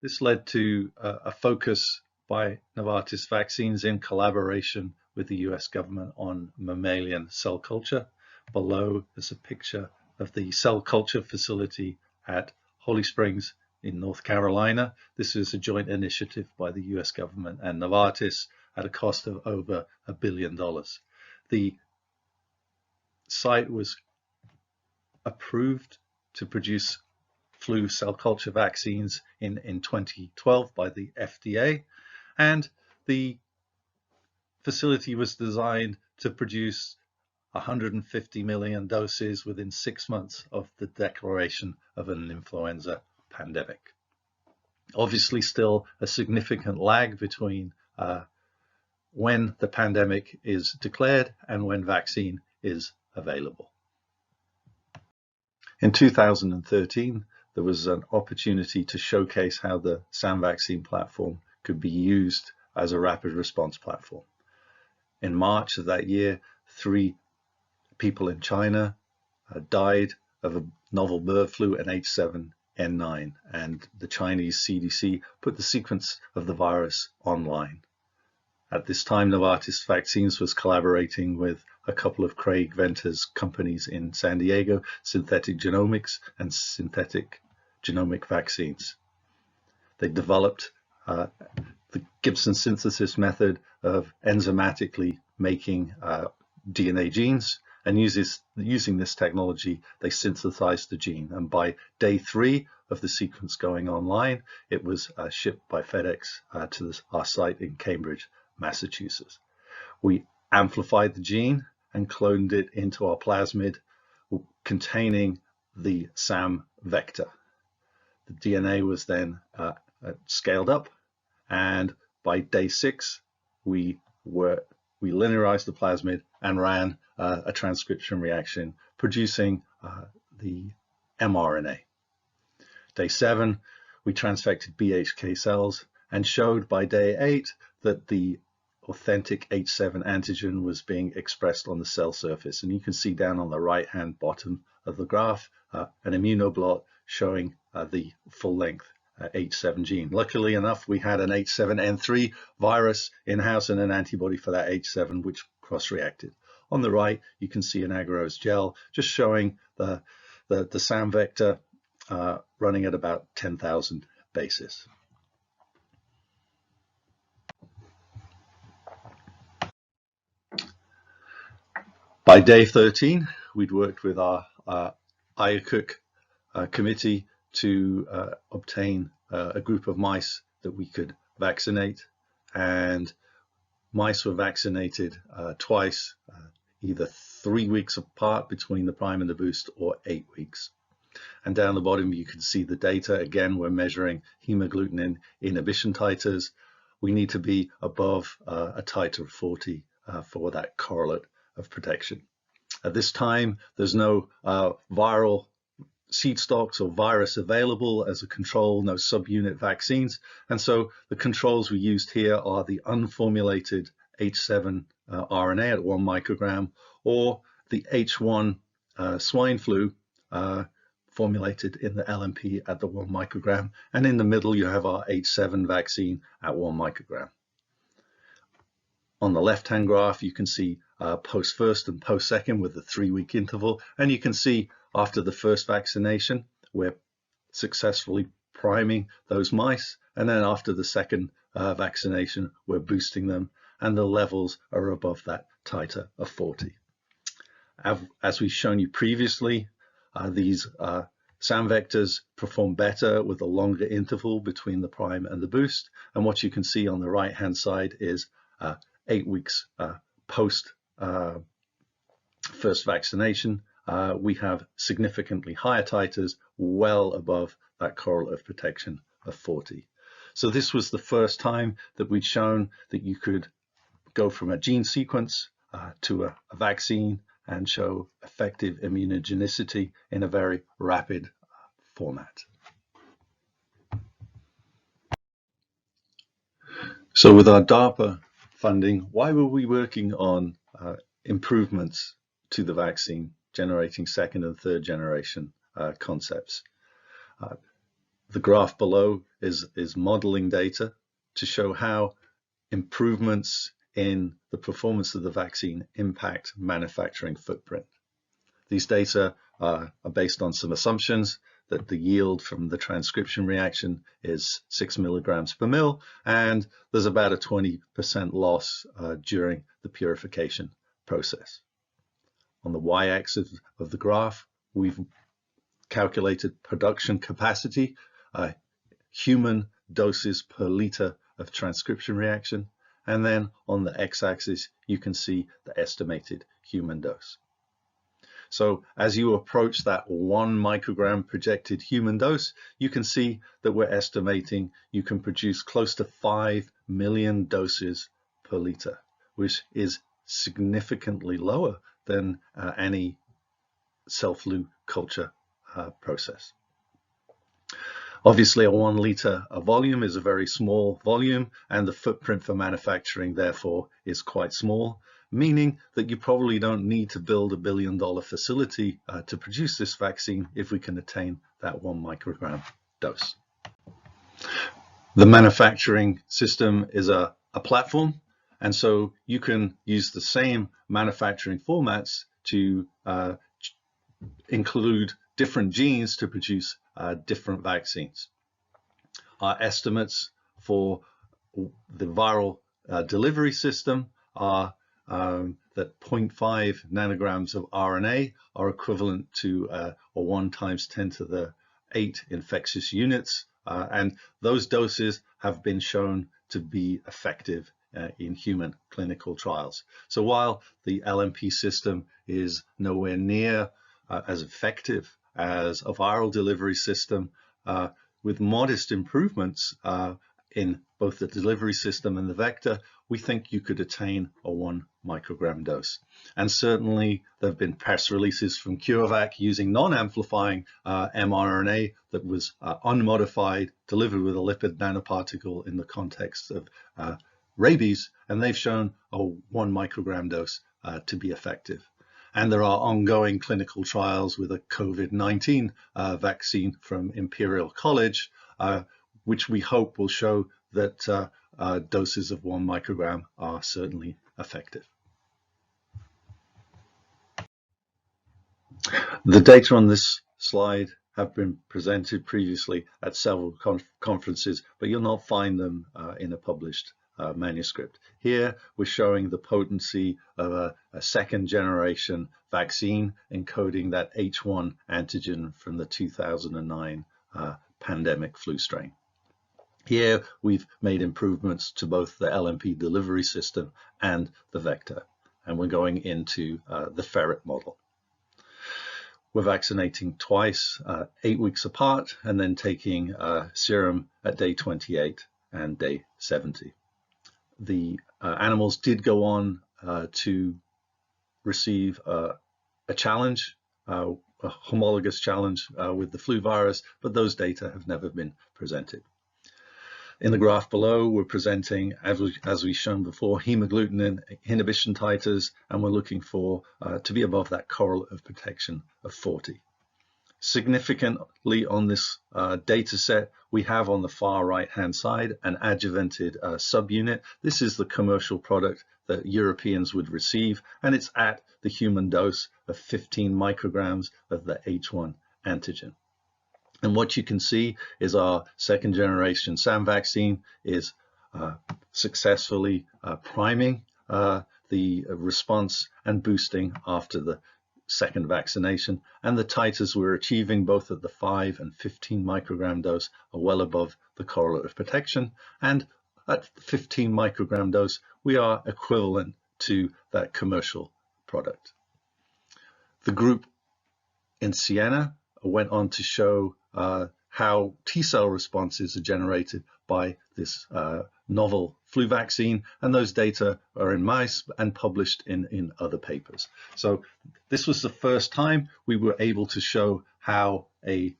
This led to a focus by Novartis Vaccines in collaboration with the US government on mammalian cell culture. Below is a picture of the cell culture facility at Holly Springs in North Carolina. This is a joint initiative by the US government and Novartis at a cost of over $1 billion. The site was approved to produce flu cell culture vaccines in 2012 by the FDA, and the facility was designed to produce 150 million doses within 6 months of the declaration of an influenza pandemic. Obviously, still a significant lag between when the pandemic is declared and when vaccine is available. In 2013, there was an opportunity to showcase how the SAM vaccine platform could be used as a rapid response platform. In March of that year, 3 people in China died of a novel bird flu, an H7N9, and the Chinese CDC put the sequence of the virus online. At this time, Novartis Vaccines was collaborating with a couple of Craig Venter's companies in San Diego, Synthetic Genomics and Synthetic Genomic Vaccines. They developed the Gibson synthesis method of enzymatically making DNA genes, and using this technology, they synthesized the gene. And by day 3 of the sequence going online, it was shipped by FedEx to our site in Cambridge, Massachusetts. We amplified the gene and cloned it into our plasmid containing the SAM vector. The DNA was then scaled up, and by day 6, we linearized the plasmid and ran a transcription reaction, producing the mRNA. Day 7, we transfected BHK cells and showed by day 8 that the authentic H7 antigen was being expressed on the cell surface. And you can see down on the right-hand bottom of the graph an immunoblot showing the full-length H7 gene. Luckily enough, we had an H7N3 virus in-house and an antibody for that H7, which cross-reacted. On the right, you can see an agarose gel, just showing the SAM vector running at about 10,000 bases. By day 13, we'd worked with our IACUC committee to obtain a group of mice that we could vaccinate, and mice were vaccinated twice, either 3 weeks apart between the prime and the boost, or 8 weeks. And down the bottom, you can see the data. Again, we're measuring hemagglutinin inhibition titers. We need to be above a titer of 40 for that correlate of protection. At this time, there's no viral seed stocks or virus available as a control, no subunit vaccines. And so the controls we used here are the unformulated H7 RNA at 1 microgram, or the H1 swine flu formulated in the LNP at the 1 microgram. And in the middle, you have our H7 vaccine at 1 microgram. On the left-hand graph, you can see post-first and post-second with the 3-week interval. And you can see after the first vaccination, we're successfully priming those mice. And then after the second vaccination, we're boosting them. And the levels are above that titer of 40. As we've shown you previously, these SAM vectors perform better with a longer interval between the prime and the boost. And what you can see on the right-hand side is 8 weeks post first vaccination, we have significantly higher titers, well above that correlate of protection of 40. So this was the first time that we'd shown that you could go from a gene sequence to a vaccine and show effective immunogenicity in a very rapid format. So with our DARPA funding, why were we working on improvements to the vaccine, generating second and third generation concepts? The graph below is modeling data to show how improvements in the performance of the vaccine impact manufacturing footprint. These data are based on some assumptions that the yield from the transcription reaction is 6 milligrams per mil, and there's about a 20% loss during the purification process. On the y-axis of the graph, we've calculated production capacity, human doses per liter of transcription reaction. And then on the x-axis, you can see the estimated human dose. So as you approach that 1 microgram projected human dose, you can see that we're estimating you can produce close to 5 million doses per liter, which is significantly lower than any cell flu culture process. Obviously, a 1 liter volume is a very small volume, and the footprint for manufacturing, therefore, is quite small, meaning that you probably don't need to build $1 billion facility to produce this vaccine if we can attain that 1 microgram dose. The manufacturing system is a platform, and so you can use the same manufacturing formats to include different genes to produce different vaccines. Our estimates for the viral delivery system are that 0.5 nanograms of RNA are equivalent to 1 × 10⁸ infectious units, and those doses have been shown to be effective in human clinical trials. So while the LNP system is nowhere near as effective as a viral delivery system, with modest improvements in both the delivery system and the vector, we think you could attain a 1 microgram dose. And certainly there have been press releases from CureVac using non-amplifying mRNA that was unmodified, delivered with a lipid nanoparticle in the context of rabies, and they've shown a 1 microgram dose to be effective. And there are ongoing clinical trials with a COVID-19 vaccine from Imperial College, which we hope will show that doses of 1 microgram are certainly effective. The data on this slide have been presented previously at several conferences, but you'll not find them in a published manuscript. Here we're showing the potency of a second generation vaccine encoding that H1 antigen from the 2009 pandemic flu strain. Here we've made improvements to both the LNP delivery system and the vector. and we're going into the ferret model. We're vaccinating twice, 8 weeks apart, and then taking serum at day 28 and day 70. The animals did go on to receive a challenge, a homologous challenge with the flu virus, but those data have never been presented. In the graph below, we're presenting, as we've shown before, hemagglutinin inhibition titers, and we're looking for to be above that correlate of protection of 40. Significantly on this data set, we have on the far right-hand side an adjuvanted subunit. This is the commercial product that Europeans would receive, and it's at the human dose of 15 micrograms of the H1 antigen. And what you can see is our second generation SAM vaccine is successfully priming the response and boosting after the second vaccination, and the titers we're achieving both at the 5 and 15 microgram dose are well above the correlate of protection, and at 15 microgram dose we are equivalent to that commercial product. The group in Siena went on to show how T-cell responses are generated by this novel flu vaccine, and those data are in mice and published in other papers. So this was the first time we were able to show how a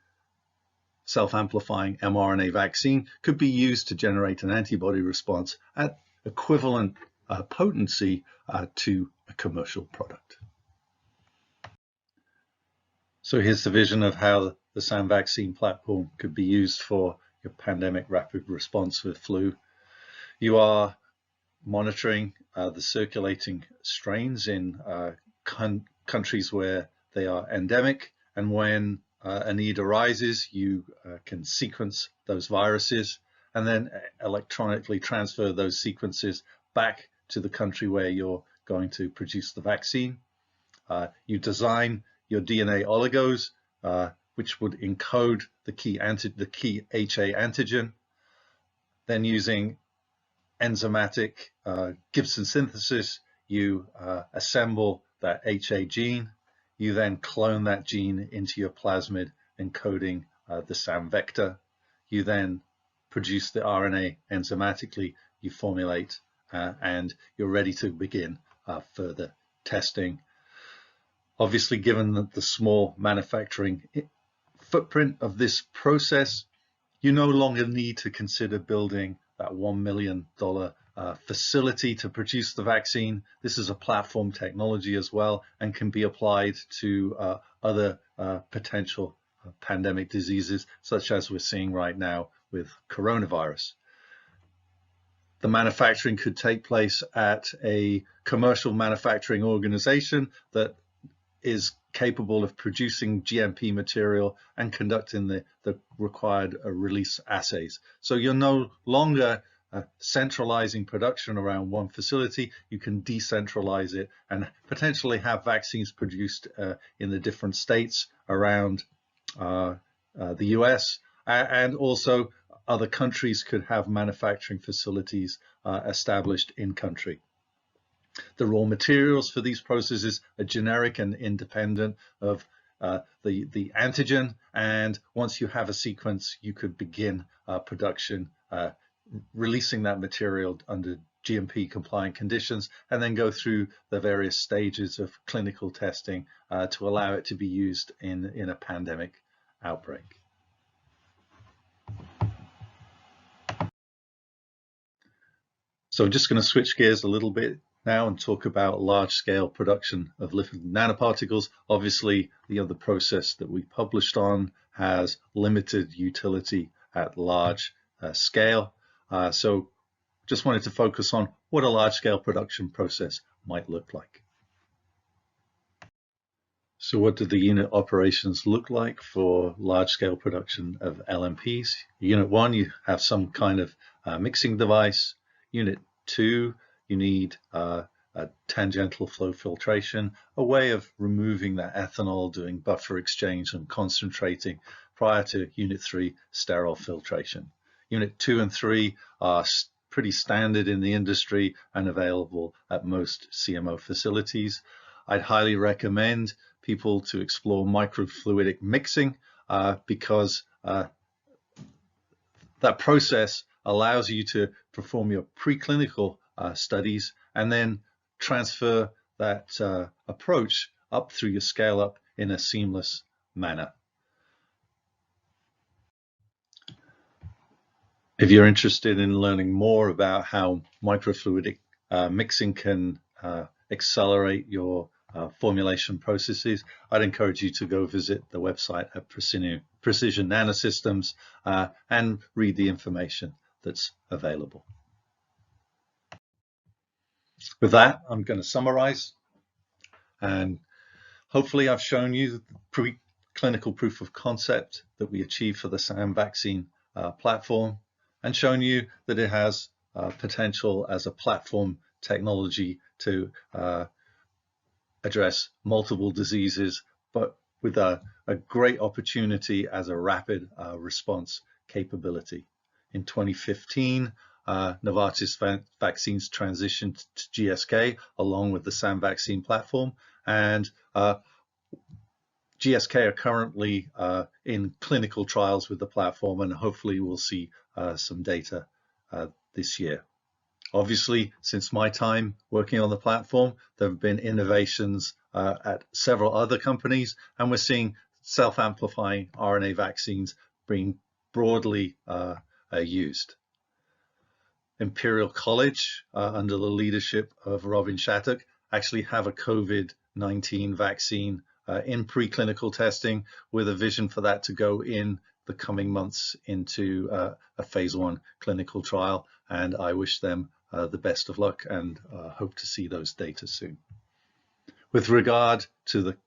self-amplifying mRNA vaccine could be used to generate an antibody response at equivalent potency to a commercial product. So here's the vision of how the SAM vaccine platform could be used for your pandemic rapid response with flu. You are monitoring the circulating strains in countries where they are endemic, and when a need arises, you can sequence those viruses and then electronically transfer those sequences back to the country where you're going to produce the vaccine. You design your DNA oligos, which would encode the key HA antigen. Then using enzymatic Gibson synthesis, you assemble that HA gene. You then clone that gene into your plasmid, encoding the SAM vector. You then produce the RNA enzymatically, you formulate, and you're ready to begin further testing. Obviously, given the small manufacturing footprint of this process, you no longer need to consider building that $1 million facility to produce the vaccine. This is a platform technology as well, and can be applied to other potential pandemic diseases, such as we're seeing right now with coronavirus. The manufacturing could take place at a commercial manufacturing organization that is capable of producing GMP material and conducting the required release assays. So you're no longer centralizing production around one facility. You can decentralize it and potentially have vaccines produced in the different states around the US, and also other countries could have manufacturing facilities established in country. The raw materials for these processes are generic and independent of the antigen, and once you have a sequence, you could begin production, releasing that material under GMP compliant conditions, and then go through the various stages of clinical testing to allow it to be used in a pandemic outbreak. So I'm just going to switch gears a little bit now and talk about large-scale production of lipid nanoparticles. Obviously, the process that we published on has limited utility at large scale. So just wanted to focus on what a large-scale production process might look like. So what do the unit operations look like for large-scale production of LNPs? Unit 1, you have some kind of mixing device. Unit 2, you need a tangential flow filtration, a way of removing that ethanol, doing buffer exchange and concentrating prior to Unit 3, sterile filtration. Unit 2 and 3 are pretty standard in the industry and available at most CMO facilities. I'd highly recommend people to explore microfluidic mixing because that process allows you to perform your preclinical studies and then transfer that approach up through your scale up in a seamless manner. If you're interested in learning more about how microfluidic mixing can accelerate your formulation processes, I'd encourage you to go visit the website at Precision Nanosystems and read the information that's available. With that, I'm going to summarize, and hopefully I've shown you the preclinical proof of concept that we achieved for the SAM vaccine platform, and shown you that it has potential as a platform technology to address multiple diseases, but with a great opportunity as a rapid response capability. In 2015, Novartis vaccines transitioned to GSK along with the SAM vaccine platform, and GSK are currently in clinical trials with the platform, and hopefully we'll see some data this year. Obviously, since my time working on the platform, there have been innovations at several other companies, and we're seeing self-amplifying RNA vaccines being broadly used. Imperial College, under the leadership of Robin Shattuck, actually have a COVID-19 vaccine in preclinical testing, with a vision for that to go in the coming months into a phase 1 clinical trial, and I wish them the best of luck and hope to see those data soon. With regard to the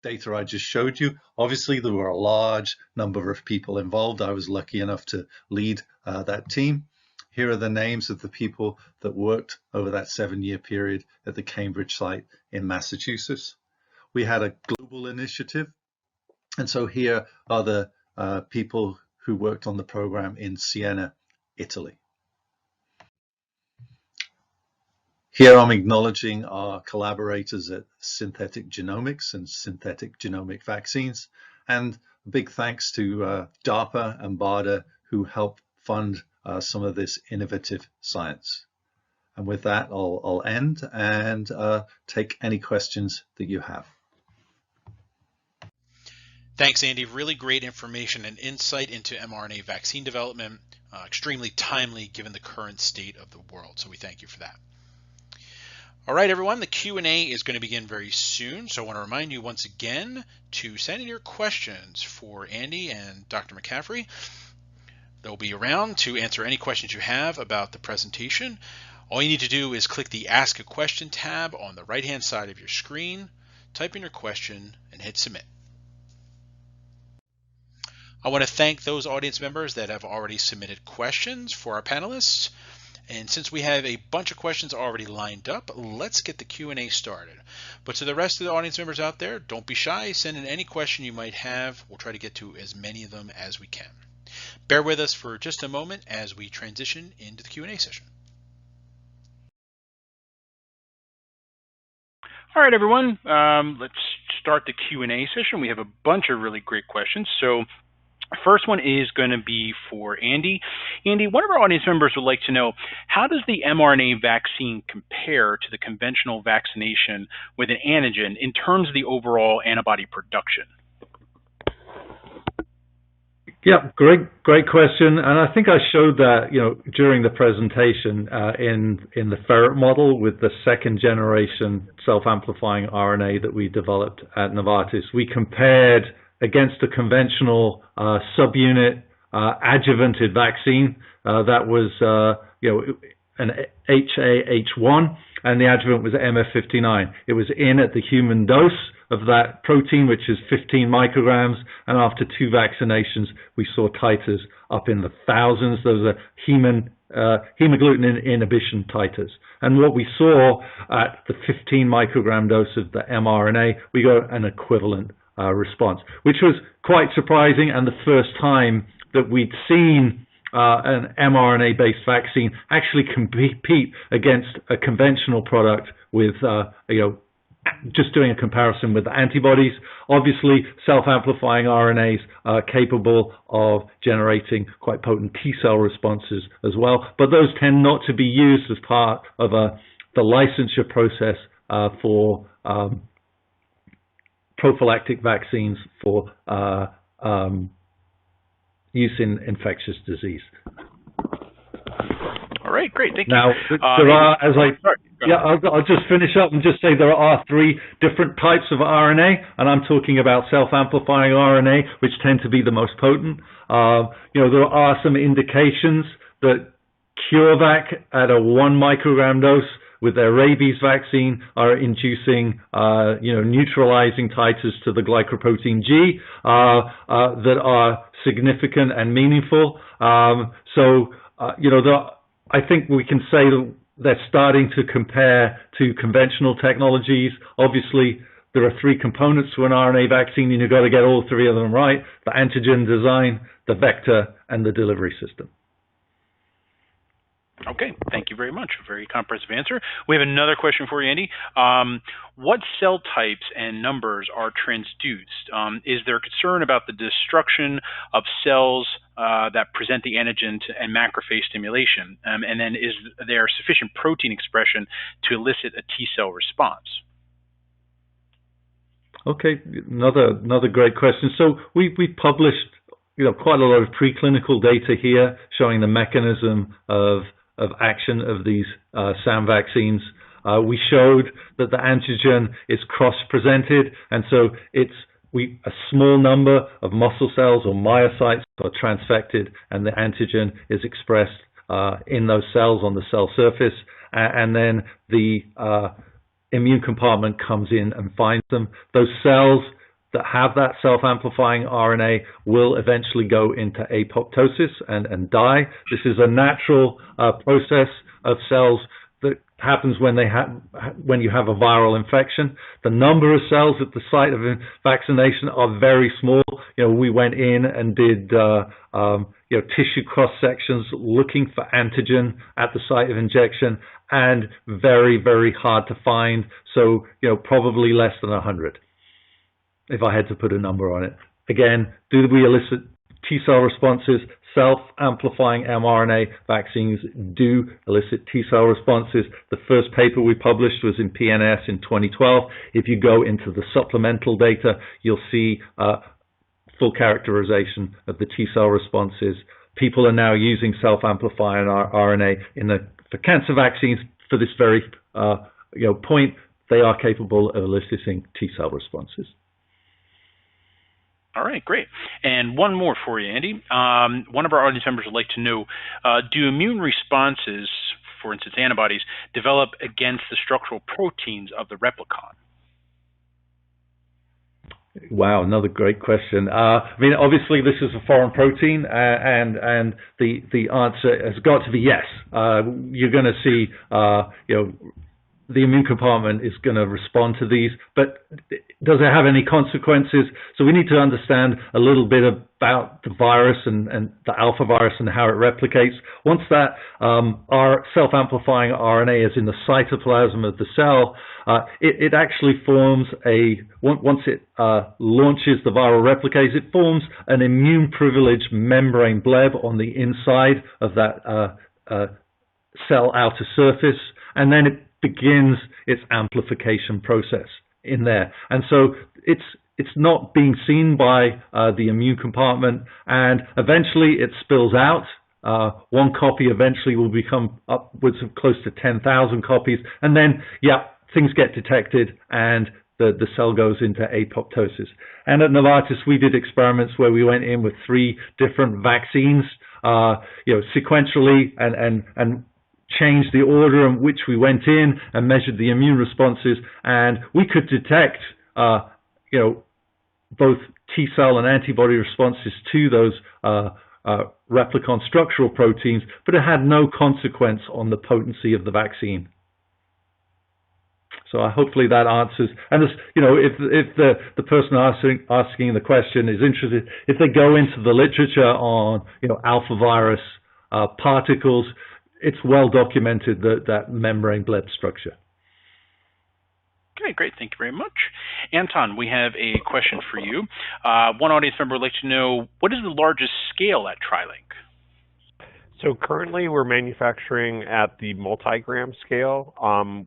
data I just showed you, obviously there were a large number of people involved. I was lucky enough to lead that team. Here are the names of the people that worked over that 7-year period at the Cambridge site in Massachusetts. We had a global initiative, and so here are the people who worked on the program in Siena, Italy. Here I'm acknowledging our collaborators at Synthetic Genomics and Synthetic Genomic Vaccines, and a big thanks to DARPA and BARDA, who helped fund some of this innovative science. And with that, I'll end and take any questions that you have. Thanks, Andy. Really great information and insight into mRNA vaccine development. Extremely timely given the current state of the world. So we thank you for that. All right, everyone, the Q&A is going to begin very soon. So I want to remind you once again to send in your questions for Andy and Dr. McCaffrey. They'll be around to answer any questions you have about the presentation. All you need to do is click the Ask a Question tab on the right-hand side of your screen, type in your question, and hit Submit. I want to thank those audience members that have already submitted questions for our panelists. And since we have a bunch of questions already lined up, let's get the Q&A started. But to the rest of the audience members out there, don't be shy. Send in any question you might have. We'll try to get to as many of them as we can. Bear with us for just a moment as we transition into the Q&A session. All right, everyone, let's start the Q&A session. We have a bunch of really great questions. So first one is going to be for Andy. Andy, one of our audience members would like to know, how does the mRNA vaccine compare to the conventional vaccination with an antigen in terms of the overall antibody production? Yeah, great question, and I think I showed that during the presentation in the ferret model with the second generation self-amplifying RNA that we developed at Novartis. We compared against a conventional subunit adjuvanted vaccine that was an HAH1, and the adjuvant was MF59. It was in at the human dose of that protein, which is 15 micrograms, and after 2 vaccinations, we saw titers up in the thousands. Those are hemagglutinin inhibition titers. And what we saw at the 15 microgram dose of the mRNA, we got an equivalent response, which was quite surprising, and the first time that we'd seen an mRNA-based vaccine actually compete against a conventional product with, just doing a comparison with antibodies. Obviously, self-amplifying RNAs are capable of generating quite potent T-cell responses as well, but those tend not to be used as part of the licensure process for prophylactic vaccines for use in infectious disease. All right, great, thank you. Now, there are, as I'll just finish up and just say there are 3 different types of RNA, and I'm talking about self-amplifying RNA, which tend to be the most potent. There are some indications that CureVac at a 1 microgram dose with their rabies vaccine are inducing, neutralizing titers to the glycoprotein G that are significant and meaningful. I think we can say that they're starting to compare to conventional technologies. Obviously, there are 3 components to an RNA vaccine, and you've got to get all 3 of them right: the antigen design, the vector, and the delivery system. Okay, thank you very much. Very comprehensive answer. We have another question for you, Andy. What cell types and numbers are transduced? Is there concern about the destruction of cells that present the antigen and macrophage stimulation? And then is there sufficient protein expression to elicit a T-cell response? Okay, another great question. So we published quite a lot of preclinical data here showing the mechanism of action of these SAM vaccines. We showed that the antigen is cross-presented, and so a small number of muscle cells or myocytes are transfected, and the antigen is expressed in those cells on the cell surface, and then the immune compartment comes in and finds them. Those cells that have that self-amplifying RNA will eventually go into apoptosis and die. This is a natural process of cells that happens when you have a viral infection. The number of cells at the site of vaccination are very small. We went in and did tissue cross sections looking for antigen at the site of injection, and very, very hard to find. So probably less than 100. If I had to put a number on it. Again, do we elicit T-cell responses? Self-amplifying mRNA vaccines do elicit T-cell responses. The first paper we published was in PNS in 2012. If you go into the supplemental data, you'll see full characterization of the T-cell responses. People are now using self-amplifying RNA for cancer vaccines for this very point. They are capable of eliciting T-cell responses. All right, great. And one more for you, Andy. One of our audience members would like to know, do immune responses, for instance antibodies, develop against the structural proteins of the replicon? Wow, another great question. Obviously this is a foreign protein, and the answer has got to be yes. You're going to see, the immune compartment is going to respond to these, but does it have any consequences? So we need to understand a little bit about the virus and the alpha virus and how it replicates. Once that our self-amplifying RNA is in the cytoplasm of the cell, it actually forms once it launches the viral replicase, it forms an immune privileged membrane bleb on the inside of that cell outer surface, and then it begins its amplification process in there. And so it's not being seen by the immune compartment, and eventually it spills out. One copy eventually will become upwards of close to 10,000 copies, and then things get detected and the cell goes into apoptosis. And at Novartis we did experiments where we went in with 3 different vaccines sequentially and changed the order in which we went in and measured the immune responses, and we could detect both T-cell and antibody responses to those replicon structural proteins, but it had no consequence on the potency of the vaccine. So hopefully that answers. And this, if the person asking the question is interested, if they go into the literature on alpha virus particles. It's well documented that membrane bleb structure. Okay, great. Thank you very much. Anton, we have a question for you. One audience member would like to know, what is the largest scale at TriLink? So currently we're manufacturing at the multi-gram scale.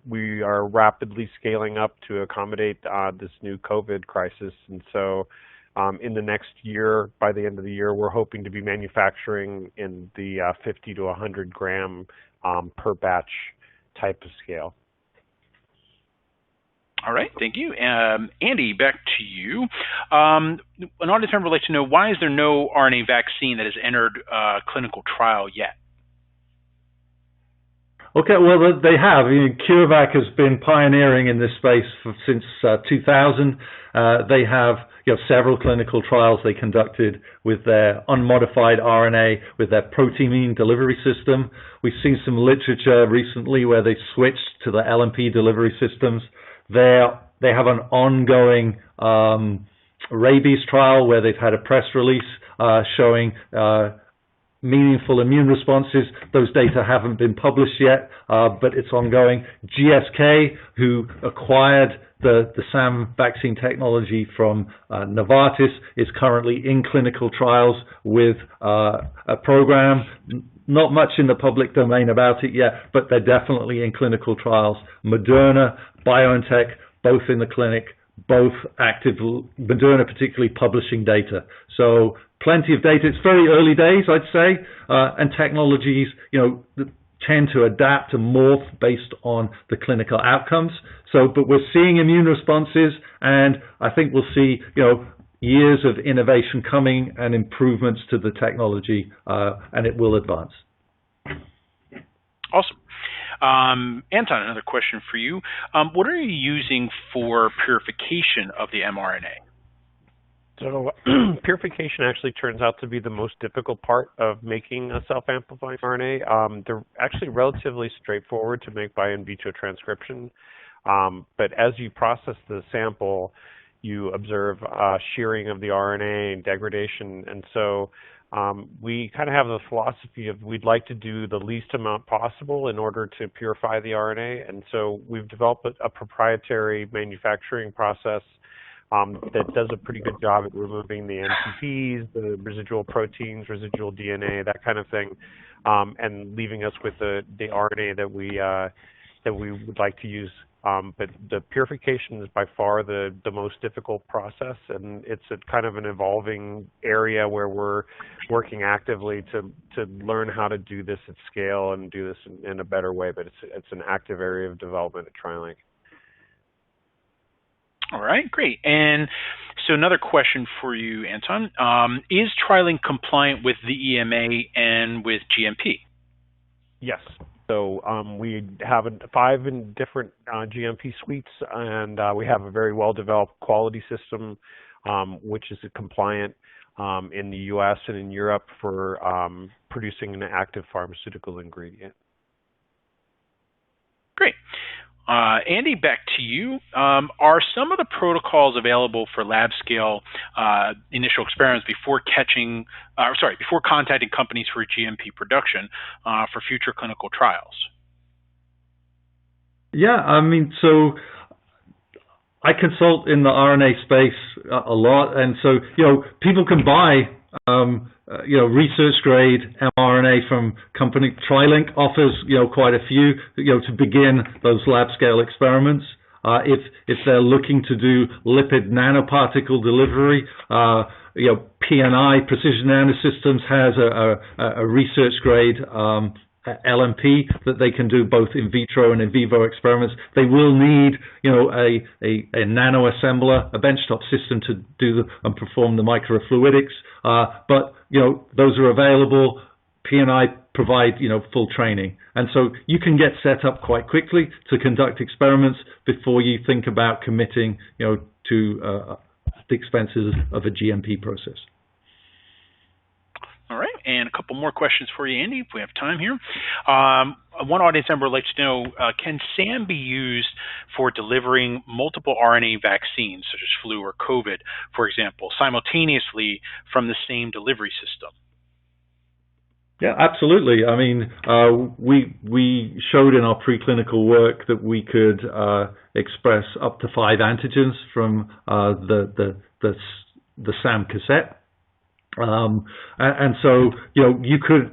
We are rapidly scaling up to accommodate this new COVID crisis. And so in the next year, by the end of the year, we're hoping to be manufacturing in the 50 to 100 gram per batch type of scale. All right, thank you. Andy, back to you. An audience member would like to know, why is there no RNA vaccine that has entered clinical trial yet? Okay, well, they have. CureVac has been pioneering in this space since 2000. They have several clinical trials they conducted with their unmodified RNA, with their protein delivery system. We've seen some literature recently where they switched to the LNP delivery systems. They have an ongoing rabies trial where they've had a press release showing meaningful immune responses. Those data haven't been published yet, but it's ongoing. GSK, who acquired the SAM vaccine technology from Novartis, is currently in clinical trials with a program. Not much in the public domain about it yet, but they're definitely in clinical trials. Moderna, BioNTech, both in the clinic, both active, Moderna particularly publishing data. So plenty of data. It's very early days, I'd say, and technologies, tend to adapt and morph based on the clinical outcomes. So, but we're seeing immune responses, and I think we'll see, years of innovation coming and improvements to the technology, and it will advance. Awesome. Anton, another question for you. What are you using for purification of the mRNA? So purification actually turns out to be the most difficult part of making a self-amplifying RNA. They're actually relatively straightforward to make by in vitro transcription. But as you process the sample, you observe shearing of the RNA and degradation. And so we kind of have the philosophy of we'd like to do the least amount possible in order to purify the RNA. And so we've developed a proprietary manufacturing process that does a pretty good job at removing the NTPs, the residual proteins, residual DNA, that kind of thing, and leaving us with the RNA that we would like to use. But the purification is by far the most difficult process, and it's a kind of an evolving area where we're working actively to learn how to do this at scale and do this in a better way. But it's an active area of development at TriLink. All right, great. And so another question for you, Anton. Is TriLink compliant with the EMA and with GMP? Yes. So we have 5 different GMP suites, and we have a very well-developed quality system, which is compliant in the U.S. and in Europe for producing an active pharmaceutical ingredient. Great. Andy, back to you. Are some of the protocols available for lab scale initial experiments before contacting companies for GMP production for future clinical trials? Yeah, so I consult in the RNA space a lot, and so people can buy research grade mRNA from company. TriLink offers quite a few to begin those lab scale experiments. If they're looking to do lipid nanoparticle delivery, PNI Precision Nanosystems has a research grade LNP that they can do both in vitro and in vivo experiments. They will need, a nano assembler, a benchtop system to do and perform the microfluidics. But those are available. PNI provide full training, and so you can get set up quite quickly to conduct experiments before you think about committing, to the expenses of a GMP process. All right, and a couple more questions for you, Andy, if we have time here. One audience member would like to know, can SAM be used for delivering multiple RNA vaccines, such as flu or COVID, for example, simultaneously from the same delivery system? Yeah, absolutely. I mean, we showed in our preclinical work that we could express up to 5 antigens from the SAM cassette, and so you could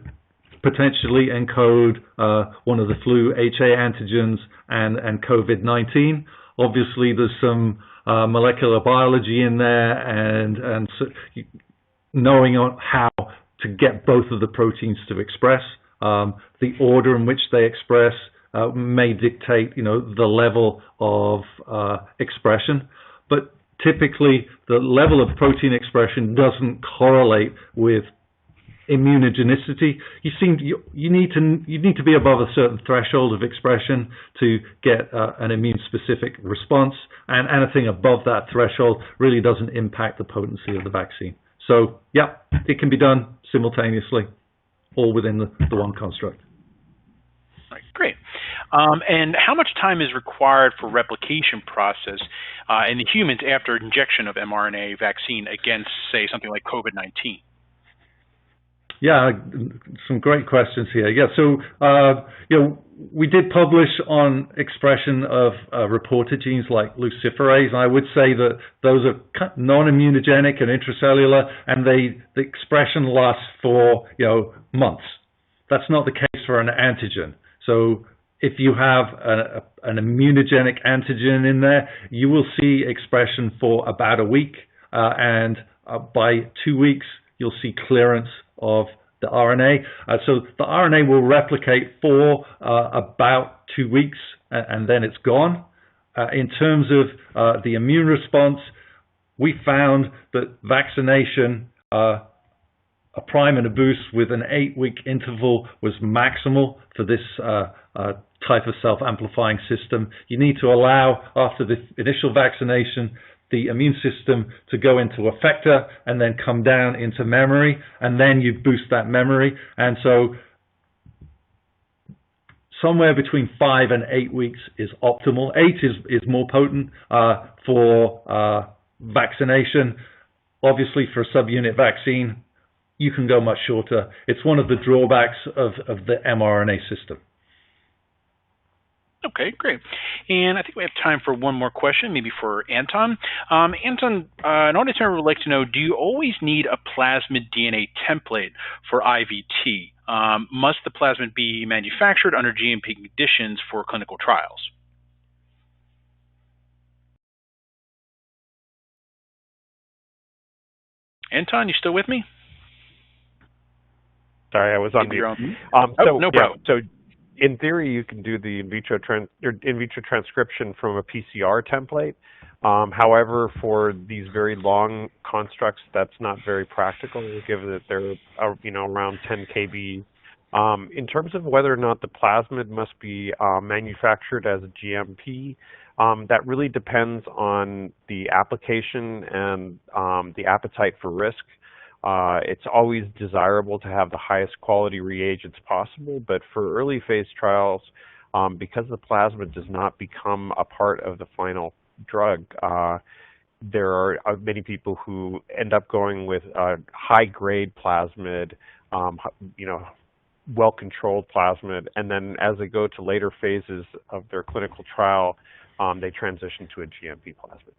potentially encode one of the flu HA antigens and COVID-19. Obviously, there's some molecular biology in there, and so knowing how to get both of the proteins to express. The order in which they express may dictate, the level of expression, but typically the level of protein expression doesn't correlate with immunogenicity. You need to be above a certain threshold of expression to get an immune-specific response, and anything above that threshold really doesn't impact the potency of the vaccine. So, yeah, it can be done simultaneously, all within the one construct. All right, great. And how much time is required for replication process in the humans after injection of mRNA vaccine against, say, something like COVID-19? Yeah, some great questions here. Yeah, so we did publish on expression of reporter genes like luciferase. I would say that those are non-immunogenic and intracellular, and the expression lasts for months. That's not the case for an antigen. So if you have an immunogenic antigen in there, you will see expression for about a week, and by 2 weeks you'll see clearance of the RNA. So the RNA will replicate for about 2 weeks, and then it's gone. In terms of the immune response, we found that vaccination, a prime and a boost with an 8-week interval, was maximal for this type of self-amplifying system. You need to allow, after the initial vaccination, the immune system to go into effector and then come down into memory, and then you boost that memory. And so somewhere between 5 and 8 weeks is optimal. 8 is more potent for vaccination. Obviously, for a subunit vaccine, you can go much shorter. It's one of the drawbacks of the mRNA system. Okay, great. And I think we have time for one more question, maybe for Anton. Anton, an audience member would like to know, do you always need a plasmid DNA template for IVT? Must the plasmid be manufactured under GMP conditions for clinical trials? Anton, you still with me? Sorry, I was on mute. No problem. So in theory, you can do the in vitro transcription from a PCR template. However, for these very long constructs, that's not very practical, given that they're around 10 kb. In terms of whether or not the plasmid must be manufactured as a GMP, that really depends on the application and the appetite for risk. It's always desirable to have the highest quality reagents possible, but for early phase trials, because the plasmid does not become a part of the final drug, there are many people who end up going with a high-grade plasmid, well-controlled plasmid, and then as they go to later phases of their clinical trial, they transition to a GMP plasmid.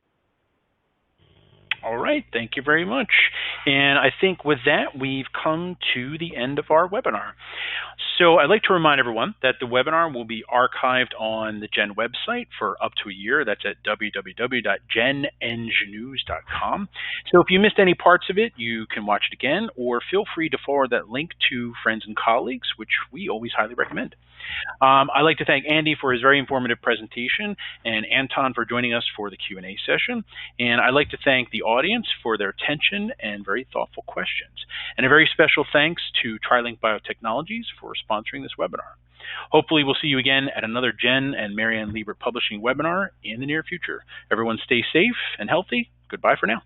All right, thank you very much. And I think with that, we've come to the end of our webinar. So I'd like to remind everyone that the webinar will be archived on the GEN website for up to a year. That's at www.genengnews.com. So if you missed any parts of it, you can watch it again, or feel free to forward that link to friends and colleagues, which we always highly recommend. I'd like to thank Andy for his very informative presentation and Anton for joining us for the Q&A session. And I'd like to thank the audience for their attention and very thoughtful questions. And a very special thanks to TriLink Biotechnologies for sponsoring this webinar. Hopefully we'll see you again at another Jen and Marianne Lieber Publishing webinar in the near future. Everyone stay safe and healthy. Goodbye for now.